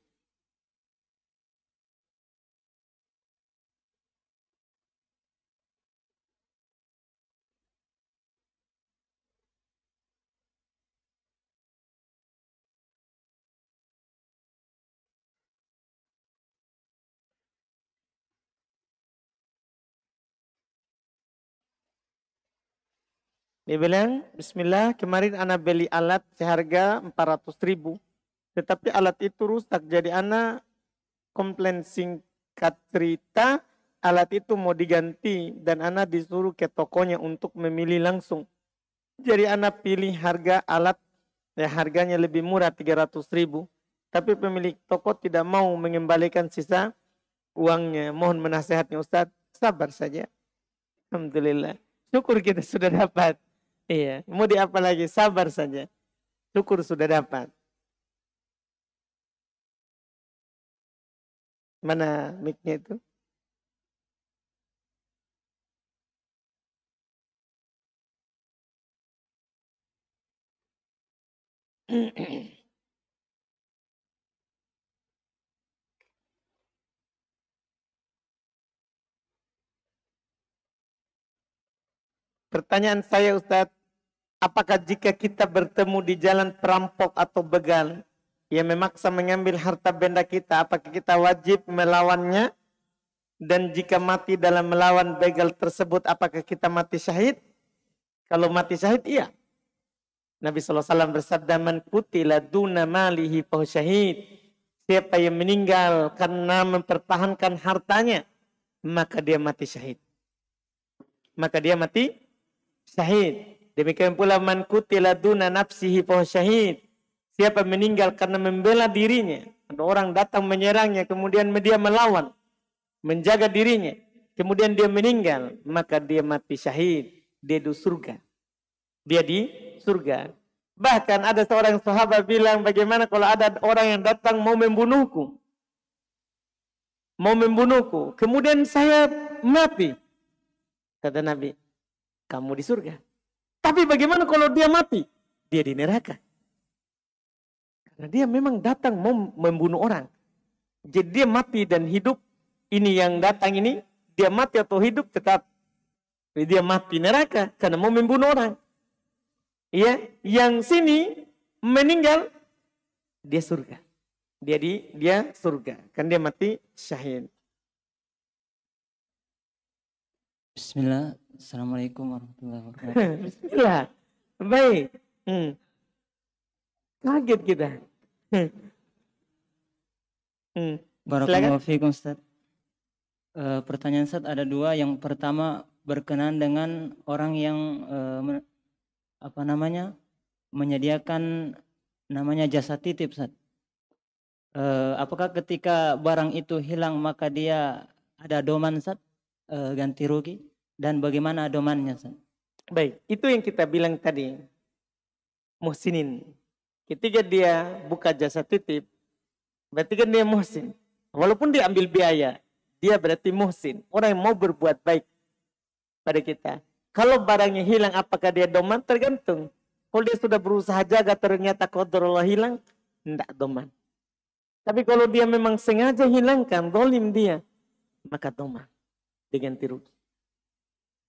Dia bilang, bismillah, kemarin anak beli alat seharga 400.000. Tetapi alat itu rusak. Jadi anak komplain, singkat cerita, alat itu mau diganti. Dan anak disuruh ke tokonya untuk memilih langsung. Jadi anak pilih harga alat, ya harganya lebih murah 300.000. Tapi pemilik toko tidak mau mengembalikan sisa uangnya. Mohon menasihatnya Ustadz, sabar saja. Alhamdulillah. Syukur kita sudah dapat. Iya, mau di apa lagi? Sabar saja. Syukur sudah dapat. Mana mic-nya itu? Pertanyaan saya Ustadz, apakah jika kita bertemu di jalan perampok atau begal yang memaksa mengambil harta benda kita, apakah kita wajib melawannya? Dan jika mati dalam melawan begal tersebut, apakah kita mati syahid? Kalau mati syahid, iya. Nabi SAW bersabda, man qutila duna malihi fahuwa syahid. Siapa yang meninggal karena mempertahankan hartanya, maka dia mati syahid. Maka dia mati syahid. Demikian pula man qutila duna nafsihi fahuwa syahid. Siapa meninggal karena membela dirinya. Ada orang datang menyerangnya, kemudian dia melawan, menjaga dirinya. Kemudian dia meninggal, maka dia mati syahid. Dia di surga. Dia di surga. Bahkan ada seorang sahabat bilang, bagaimana kalau ada orang yang datang mau membunuhku? mau membunuhku. Kemudian saya mati. Kata Nabi, kamu di surga. Tapi bagaimana kalau dia mati? Dia di neraka. Karena dia memang datang mau membunuh orang. Jadi dia mati dan hidup. Ini yang datang ini, dia mati atau hidup tetap. Dia mati neraka karena mau membunuh orang. Ya, yang sini meninggal, dia surga. Dia surga. Kan dia mati syahid. Bismillah. Assalamualaikum warahmatullahi wabarakatuh. Bismillah. Baik. Kaget kita. Barakallahu fiikum Ustaz. Pertanyaan Ustaz ada dua. Yang pertama berkenaan dengan orang yang menyediakan namanya jasa titip Ustaz. Apakah ketika barang itu hilang maka dia ada doman Ustaz, ganti rugi, dan bagaimana domannya Ustaz? Baik, itu yang kita bilang tadi. Muhsinin. Ketika dia buka jasa titip, berarti kan dia muhsin. Walaupun dia ambil biaya, dia berarti muhsin. Orang yang mau berbuat baik pada kita. Kalau barangnya hilang, apakah dia doman? Tergantung. Kalau dia sudah berusaha jaga, ternyata qadarullah hilang, tidak doman. Tapi kalau dia memang sengaja hilangkan, zalim dia, maka doman. Diganti rugi.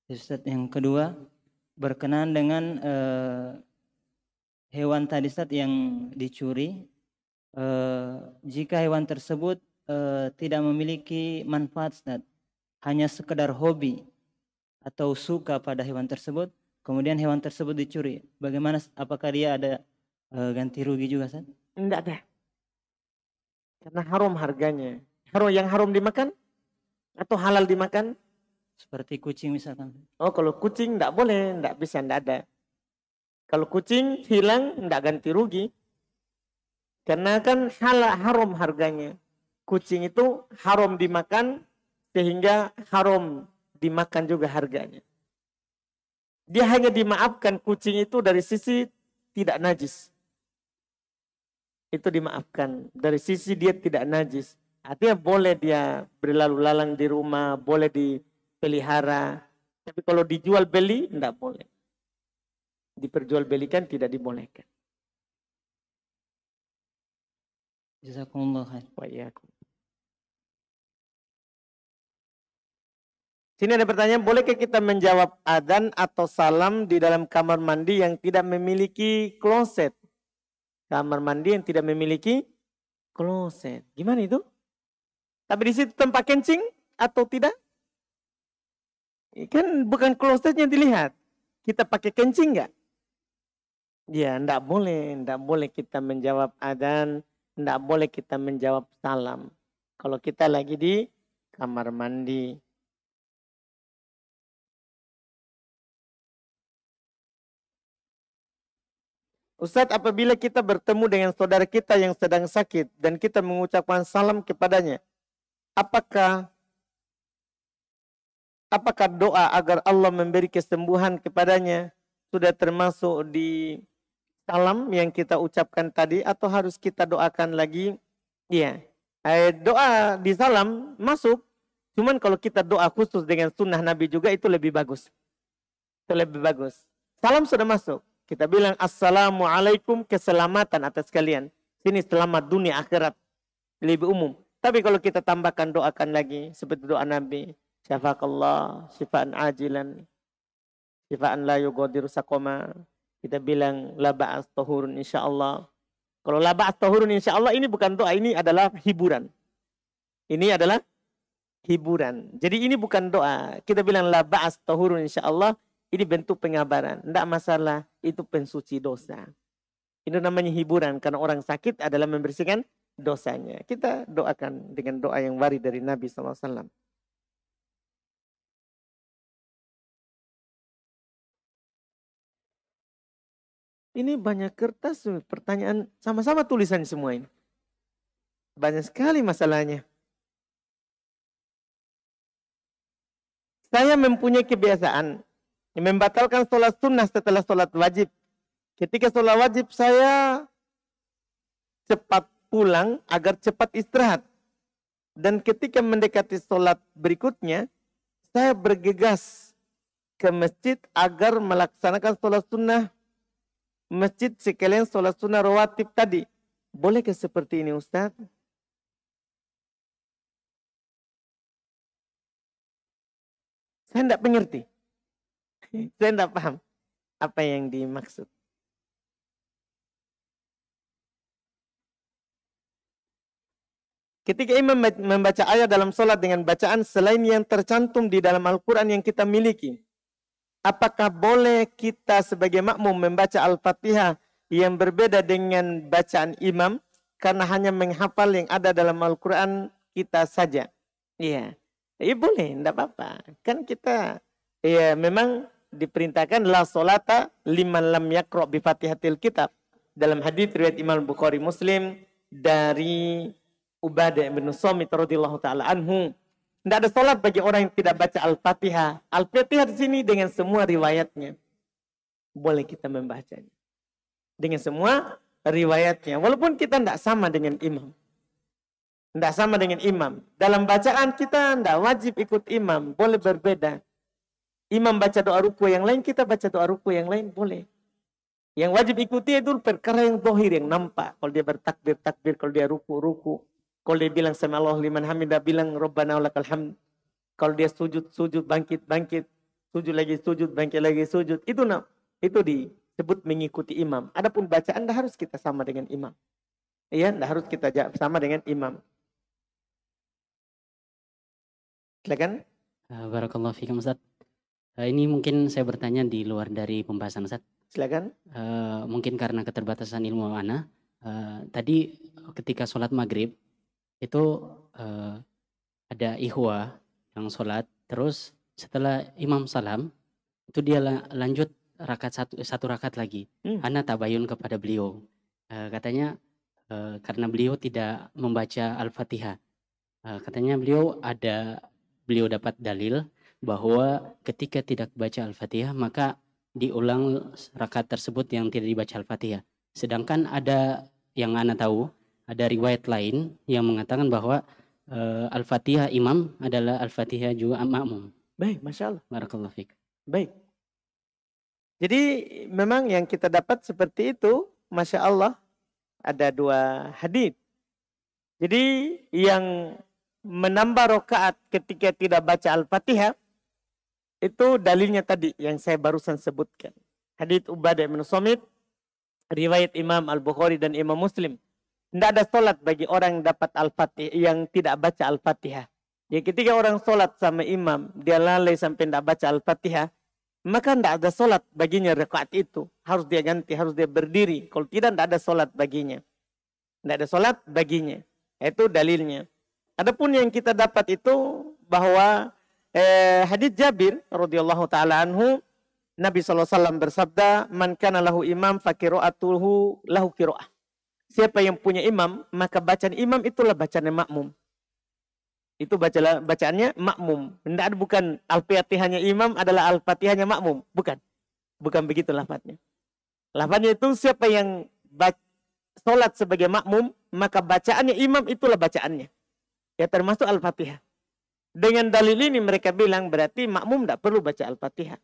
Ustaz, yang kedua berkenaan dengan hewan tadi Ustaz yang dicuri. Jika hewan tersebut tidak memiliki manfaat Ustaz, hanya sekedar hobi atau suka pada hewan tersebut, kemudian hewan tersebut dicuri, bagaimana? Apakah dia ada ganti rugi juga Ustaz? Tidak ada. Karena haram harganya. Yang haram dimakan atau halal dimakan? Seperti kucing misalkan. Oh, kalau kucing tidak boleh, tidak bisa, tidak ada. Kalau kucing hilang, tidak ganti rugi. Karena kan haram harganya. Kucing itu haram dimakan, sehingga haram dimakan juga harganya. Dia hanya dimaafkan kucing itu dari sisi tidak najis. Itu dimaafkan. Dari sisi dia tidak najis. Artinya boleh dia berlalu lalang di rumah, boleh dipelihara. Tapi kalau dijual beli, tidak boleh. Diperjualbelikan tidak dibolehkan. Jazakumullah khair. Wa iyyakum. Sini ada pertanyaan, bolehkah kita menjawab adzan atau salam di dalam kamar mandi yang tidak memiliki kloset? Kamar mandi yang tidak memiliki kloset. Gimana itu? Tapi di situ tempat kencing atau tidak? Kan bukan klosetnya dilihat. Kita pakai kencing nggak? Ya, enggak boleh kita menjawab adzan, enggak boleh kita menjawab salam. Kalau kita lagi di kamar mandi. Ustadz, apabila kita bertemu dengan saudara kita yang sedang sakit dan kita mengucapkan salam kepadanya, apakah doa agar Allah memberi kesembuhan kepadanya sudah termasuk di salam yang kita ucapkan tadi, atau harus kita doakan lagi? Iya, doa di salam masuk, cuman kalau kita doa khusus dengan sunnah Nabi juga itu lebih bagus. Itu lebih bagus. Salam sudah masuk. Kita bilang assalamualaikum, keselamatan atas kalian. Sini selamat dunia akhirat, lebih umum. Tapi kalau kita tambahkan, doakan lagi seperti doa Nabi, syafakallah, syifaan ajilan, syifaan la yughadiru saqama. Kita bilang la ba'as tahurun insyaallah. Kalau la ba'as tahurun insyaallah ini bukan doa, ini adalah hiburan. Ini adalah hiburan. Jadi ini bukan doa. Kita bilang la ba'as tahurun insyaallah. Ini bentuk pengabaran. Tidak masalah, itu pensuci dosa. Itu namanya hiburan. Karena orang sakit adalah membersihkan dosanya. Kita doakan dengan doa yang warid dari Nabi SAW. Ini banyak kertas, pertanyaan sama-sama tulisan semua ini. Banyak sekali masalahnya. Saya mempunyai kebiasaan membatalkan sholat sunnah setelah sholat wajib. Ketika sholat wajib saya cepat pulang agar cepat istirahat. Dan ketika mendekati sholat berikutnya, saya bergegas ke masjid agar melaksanakan sholat sunnah masjid sekalian sholat sunnah rawatib tadi. Bolehkah seperti ini Ustaz? Saya tidak mengerti. Saya tidak paham apa yang dimaksud. Ketika imam membaca ayat dalam sholat dengan bacaan selain yang tercantum di dalam Al-Quran yang kita miliki, apakah boleh kita sebagai makmum membaca Al-Fatihah yang berbeda dengan bacaan imam karena hanya menghafal yang ada dalam Al-Quran kita saja? Iya, boleh, tidak apa-apa. Kan kita ya memang diperintahkan la sholata liman lam yaqra' bi Fatihatil Kitab. Dalam hadis riwayat Imam Bukhari Muslim dari Ubadah bin Samit radhiyallahu taala anhu, tidak ada salat bagi orang yang tidak baca Al-Fatihah. Al-Fatihah di sini dengan semua riwayatnya. Boleh kita membacanya. Dengan semua riwayatnya. Walaupun kita tidak sama dengan imam. Tidak sama dengan imam. Dalam bacaan kita tidak wajib ikut imam. Boleh berbeda. Imam baca doa ruku yang lain, kita baca doa ruku yang lain, boleh. Yang wajib ikuti itu perkara yang zahir, yang nampak. Kalau dia bertakbir, takbir. Kalau dia ruku, ruku. Kalau dia bilang sami Allahu liman hamidah, bilang Rabbana walakal hamd. Kalau dia sujud, sujud, bangkit, bangkit. Sujud lagi, sujud, bangkit lagi, sujud. Itu disebut mengikuti imam. Adapun bacaan tidak harus kita sama dengan imam. Iya, tidak harus kita sama dengan imam. Silakan. Barakallahu fiikum Ustaz. Ini mungkin saya bertanya di luar dari pembahasan Ustaz. Silakan. Mungkin karena keterbatasan ilmu ana. Tadi ketika sholat maghrib, itu ada ikhwah yang sholat, terus setelah imam salam itu dia lanjut satu rakaat lagi. Ana tabayun kepada beliau, katanya karena beliau tidak membaca Al-Fatihah, katanya beliau dapat dalil bahwa ketika tidak baca Al-Fatihah maka diulang rakaat tersebut yang tidak dibaca Al-Fatihah. Sedangkan ada yang ana tahu, ada riwayat lain yang mengatakan bahwa Al-Fatihah imam adalah Al-Fatihah juga makmum. Baik, Masya Allah. Barakallahu fiik. Baik. Jadi memang yang kita dapat seperti itu, Masya Allah, ada dua hadits. Jadi yang menambah rakaat ketika tidak baca Al-Fatihah, itu dalilnya tadi yang saya barusan sebutkan. Hadits Ubadah bin Samit, riwayat Imam Al-Bukhari dan Imam Muslim. Tidak ada sholat bagi orang yang dapat Al-Fatihah, yang tidak baca Al-Fatihah. Ya, ketika orang sholat sama imam, dia lalai sampai tidak baca Al-Fatihah, maka tidak ada sholat baginya rakaat itu. Harus dia ganti, harus dia berdiri. Kalau tidak ada sholat baginya. Tidak ada sholat baginya. Itu dalilnya. Adapun yang kita dapat itu bahwa hadits Jabir radhiyallahu taala anhu, Nabi SAW bersabda, man kana lahu imam fakiro'atuhu lahu kiro'ah. Siapa yang punya imam, maka bacaan imam itulah bacaannya makmum. Itu bacaannya makmum. Tidak, bukan Al-Fatihahnya imam adalah Al-Fatihahnya makmum. Bukan. Bukan begitu lafadznya. Lafadznya itu siapa yang sholat sebagai makmum, maka bacaannya imam itulah bacaannya. Ya, termasuk Al-Fatihah. Dengan dalil ini mereka bilang berarti makmum tidak perlu baca Al-Fatihah.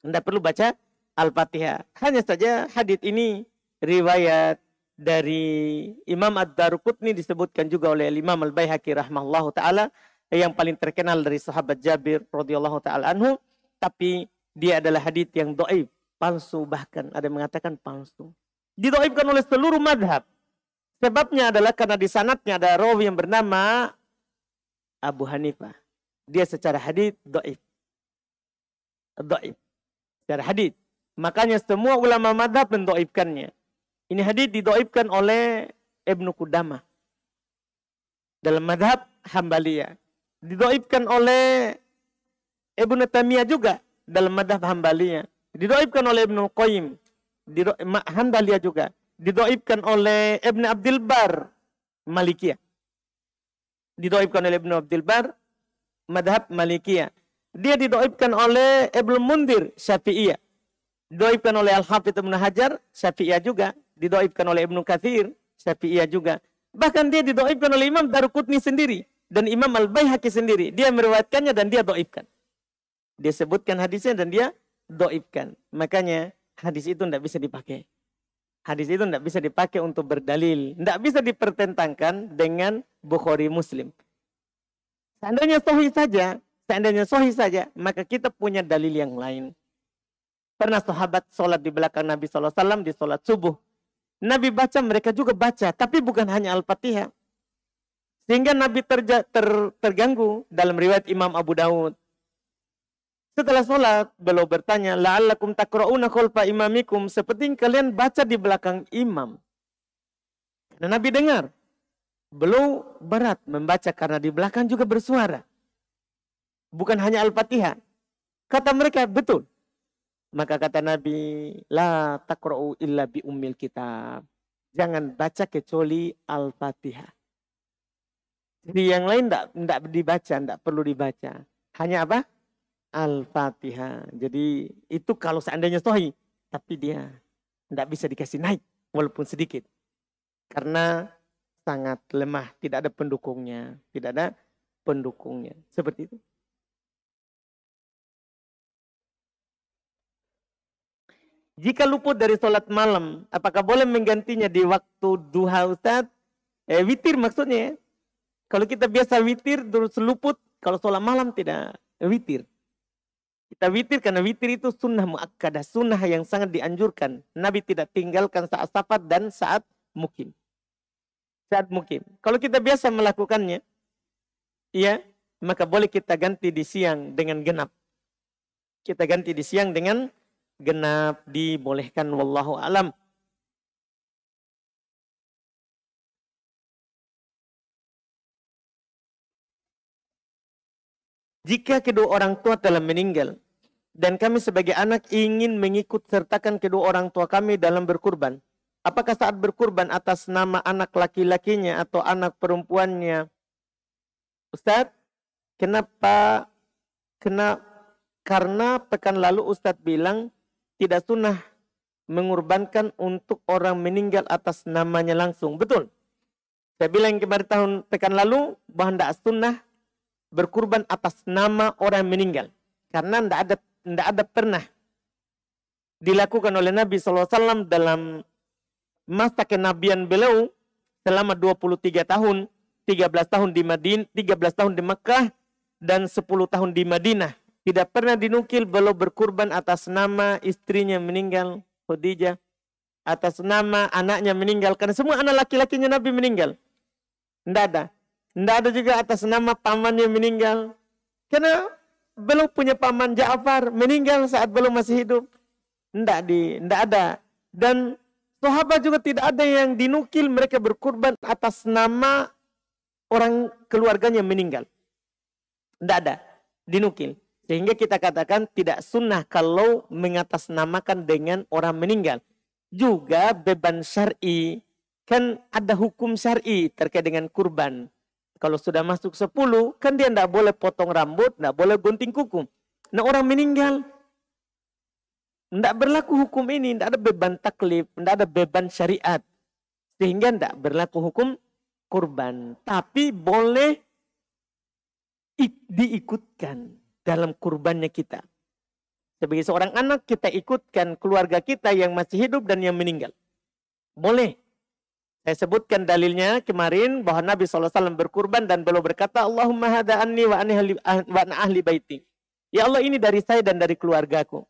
Tidak perlu baca Al-Fatihah. Hanya saja hadits ini riwayat dari Imam Ad-Daruqutni, disebutkan juga oleh Imam Al-Baihaqi rahimahullahu taala, yang paling terkenal dari sahabat Jabir radhiyallahu taala anhu, tapi dia adalah hadits yang dhaif, palsu, bahkan ada yang mengatakan palsu. Didhaifkan oleh seluruh madhab. Sebabnya adalah karena di sanadnya ada rawi yang bernama Abu Hanifah. Dia secara hadits dhaif. Dhaif. Secara hadits. Makanya semua ulama madhab mendhaifkannya. Ini hadits didhaifkan oleh Ibnu Qudamah dalam madhab Hambaliyah. Didhaifkan oleh Ibnu Taimiyah juga dalam madhab Hambaliyah. Didhaifkan oleh Ibnu Qayyim Hambaliyah juga. Didhaifkan oleh Ibnu Abdul Bar Malikiyah. Didhaifkan oleh Ibnu Abdul Bar madhab Malikiyah. Dia didhaifkan oleh Ibnu Mundir Syafi'iyah. Didhaifkan oleh Al-Hafidz Ibnu Hajar Syafi'iyah juga. Didhaifkan oleh Ibnu Katsir Syafi'iyah juga. Bahkan dia didoibkan oleh Imam Daruqutni sendiri. Dan Imam Al-Baihaqi sendiri. Dia meriwayatkannya dan dia doibkan. Dia sebutkan hadisnya dan dia doibkan. Makanya hadis itu tidak bisa dipakai. Hadis itu tidak bisa dipakai untuk berdalil. Tidak bisa dipertentangkan dengan Bukhari Muslim. Seandainya sahih saja, maka kita punya dalil yang lain. Pernah sahabat sholat di belakang Nabi SAW di sholat subuh. Nabi baca, mereka juga baca. Tapi bukan hanya Al-Fatihah. Sehingga Nabi terganggu dalam riwayat Imam Abu Daud. Setelah sholat, beliau bertanya, la'allakum takra'una khalfa imamikum. Seperti kalian baca di belakang imam. Karena Nabi dengar. Beliau berat membaca karena di belakang juga bersuara. Bukan hanya Al-Fatihah. Kata mereka, betul. Maka kata Nabi, la takra'u illa bi ummil kitab. Jangan baca kecuali Al-Fatihah. Jadi yang lain tidak dibaca, tidak perlu dibaca. Hanya apa? Al-Fatihah. Jadi itu kalau seandainya sahih. Tapi dia tidak bisa dikasih naik walaupun sedikit. Karena sangat lemah. Tidak ada pendukungnya. Tidak ada pendukungnya. Seperti itu. Jika luput dari sholat malam, apakah boleh menggantinya di waktu duha Ustaz? Witir maksudnya ya. Kalau kita biasa witir terus luput, kalau sholat malam tidak witir. Kita witir karena witir itu sunnah muakkadah, sunnah yang sangat dianjurkan. Nabi tidak tinggalkan saat safar dan saat mukim. Saat mukim. Kalau kita biasa melakukannya, ya, maka boleh kita ganti di siang dengan genap. Kita ganti di siang dengan genap, dibolehkan, wallahu alam. Jika kedua orang tua telah meninggal dan kami sebagai anak ingin mengikut sertakan kedua orang tua kami dalam berkurban, apakah saat berkurban atas nama anak laki-lakinya atau anak perempuannya? Ustaz, karena pekan lalu Ustaz bilang tidak sunnah mengorbankan untuk orang meninggal atas namanya langsung. Betul. Saya bilang kemarin pekan lalu bahwa tidak sunnah berkurban atas nama orang meninggal. Karena tidak ada pernah dilakukan oleh Nabi SAW dalam masa kenabian beliau selama 23 tahun, 13 tahun di Madinah, 13 tahun di Mekah, dan 10 tahun di Madinah. Tidak pernah dinukil beliau berkurban atas nama istrinya meninggal, Khadijah, atas nama anaknya meninggal. Karena semua anak laki-lakinya Nabi meninggal. Tidak ada. Tidak ada juga atas nama pamannya meninggal. Karena beliau punya paman Ja'far meninggal saat beliau masih hidup. Tidak ada. Dan sahabat juga tidak ada yang dinukil mereka berkurban atas nama orang keluarganya meninggal. Tidak ada. Dinukil. Sehingga kita katakan tidak sunnah kalau mengatasnamakan dengan orang meninggal. Juga beban syar'i. Kan ada hukum syar'i terkait dengan kurban. Kalau sudah masuk 10, kan dia tidak boleh potong rambut, tidak boleh gunting kuku. Nah orang meninggal, tidak berlaku hukum ini, tidak ada beban taklif, tidak ada beban syariat. Sehingga tidak berlaku hukum kurban. Tapi boleh diikutkan dalam kurbannya kita. Sebagai seorang anak kita ikutkan keluarga kita yang masih hidup dan yang meninggal. Boleh. Saya sebutkan dalilnya kemarin bahwa Nabi SAW berkurban dan beliau berkata, Allahumma hada anni wa an ahli baiti. Ya Allah, ini dari saya dan dari keluargaku.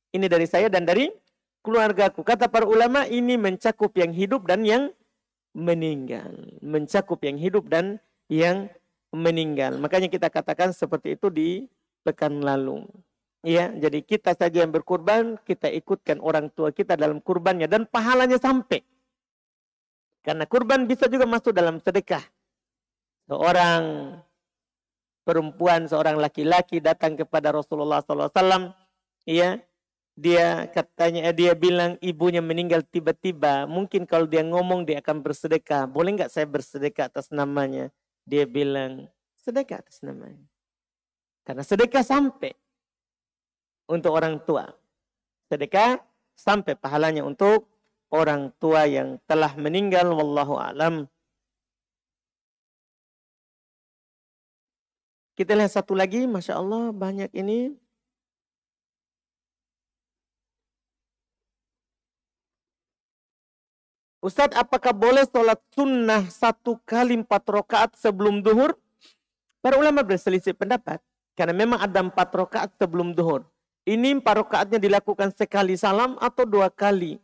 Ini dari saya dan dari keluargaku. Kata para ulama, ini mencakup yang hidup dan yang meninggal. Mencakup yang hidup dan yang meninggal. Makanya kita katakan seperti itu di pekan lalu. Ya, jadi kita saja yang berkurban, kita ikutkan orang tua kita dalam kurbannya dan pahalanya sampai. Karena kurban bisa juga masuk dalam sedekah. Seorang perempuan, seorang laki-laki datang kepada Rasulullah SAW. Ya, dia bilang ibunya meninggal tiba-tiba. Mungkin kalau dia ngomong dia akan bersedekah. Boleh nggak saya bersedekah atas namanya? Dia bilang sedekah atas namanya. Karena sedekah sampai untuk orang tua. Sedekah sampai pahalanya untuk orang tua yang telah meninggal. Wallahu a'lam. Kita lihat satu lagi, Masya Allah banyak ini. Ustadz, apakah boleh sholat sunnah 1 kali 4 rakaat sebelum duhur? Para ulama berselisih pendapat. Karena memang ada 4 rakaat sebelum duhur. Ini 4 rakaatnya dilakukan sekali salam atau 2 kali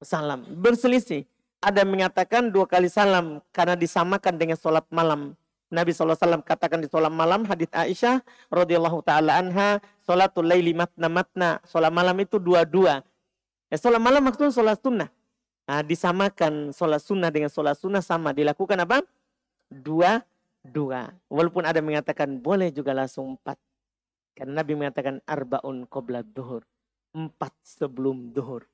salam. Berselisih. Ada yang mengatakan 2 kali salam karena disamakan dengan sholat malam. Nabi SAW katakan di sholat malam, hadits Aisyah radhiyallahu taala anha, sholatul laili matna matna. Sholat malam itu 2-2. Sholat malam maksudnya sholat sunnah. Nah, disamakan sholat sunnah dengan sholat sunnah sama. Dilakukan apa? 2-2. Walaupun ada yang mengatakan boleh juga langsung 4. Karena Nabi mengatakan arbaun qabla duhur. 4 sebelum duhur.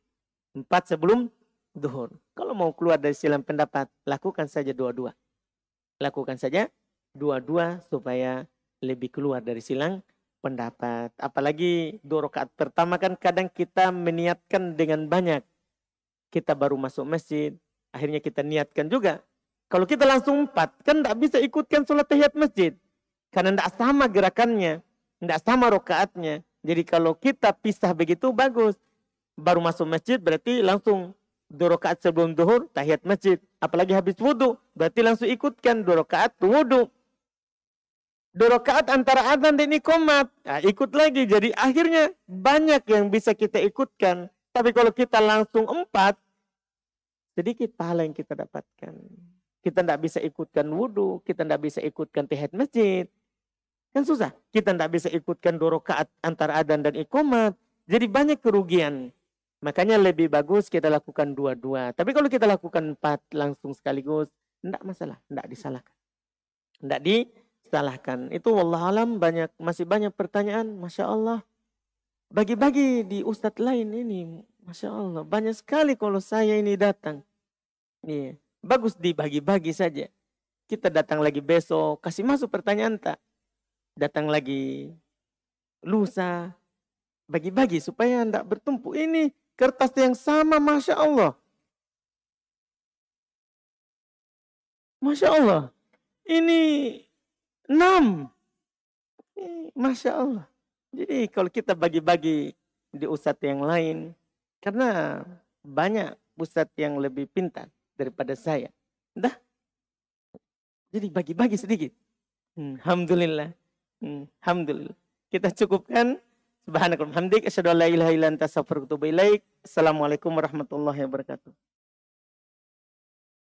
4 sebelum duhur. Kalau mau keluar dari silang pendapat, lakukan saja 2-2. Lakukan saja 2-2 supaya lebih keluar dari silang pendapat. Apalagi 2 rakaat pertama kan kadang kita meniatkan dengan banyak. Kita baru masuk masjid, akhirnya kita niatkan juga. Kalau kita langsung 4, kan tidak bisa ikutkan sholat tahiyat masjid. Karena tidak sama gerakannya, tidak sama rakaatnya. Jadi kalau kita pisah begitu bagus. Baru masuk masjid berarti langsung 2 rakaat sebelum duhur, tahiyat masjid. Apalagi habis wudhu, berarti langsung ikutkan 2 rakaat wudhu. 2 rakaat antara adzan dan iqamat. Nah, ikut lagi. Jadi akhirnya banyak yang bisa kita ikutkan. Tapi kalau kita langsung 4, sedikit pahala yang kita dapatkan. Kita tidak bisa ikutkan wudhu, kita tidak bisa ikutkan tahiyat masjid. Kan susah. Kita tidak bisa ikutkan 2 rakaat antara adzan dan iqamat. Jadi banyak kerugian. Makanya lebih bagus kita lakukan 2-2. Tapi kalau kita lakukan 4 langsung sekaligus, tidak masalah, tidak disalahkan. Tidak disalahkan. Itu wallahualam masih banyak pertanyaan, Masya Allah. Bagi-bagi di ustadz lain ini, Masya Allah. Banyak sekali kalau saya ini datang. Iya. Bagus dibagi-bagi saja. Kita datang lagi besok, kasih masuk pertanyaan tak. Datang lagi lusa. Bagi-bagi supaya tidak bertumpuk. Ini kertas yang sama, Masya Allah. Masya Allah. Ini 6. Masya Allah. Jadi kalau kita bagi-bagi di ustadz yang lain, karena banyak ustadz yang lebih pintar daripada saya. Dah. Jadi bagi-bagi sedikit. Alhamdulillah. Alhamdulillah. Kita cukupkan. Subhanakallahumma hamdik asyhadu an la ilaha illa anta astaghfiruka wa atubu ilaik. Assalamualaikum warahmatullahi wabarakatuh.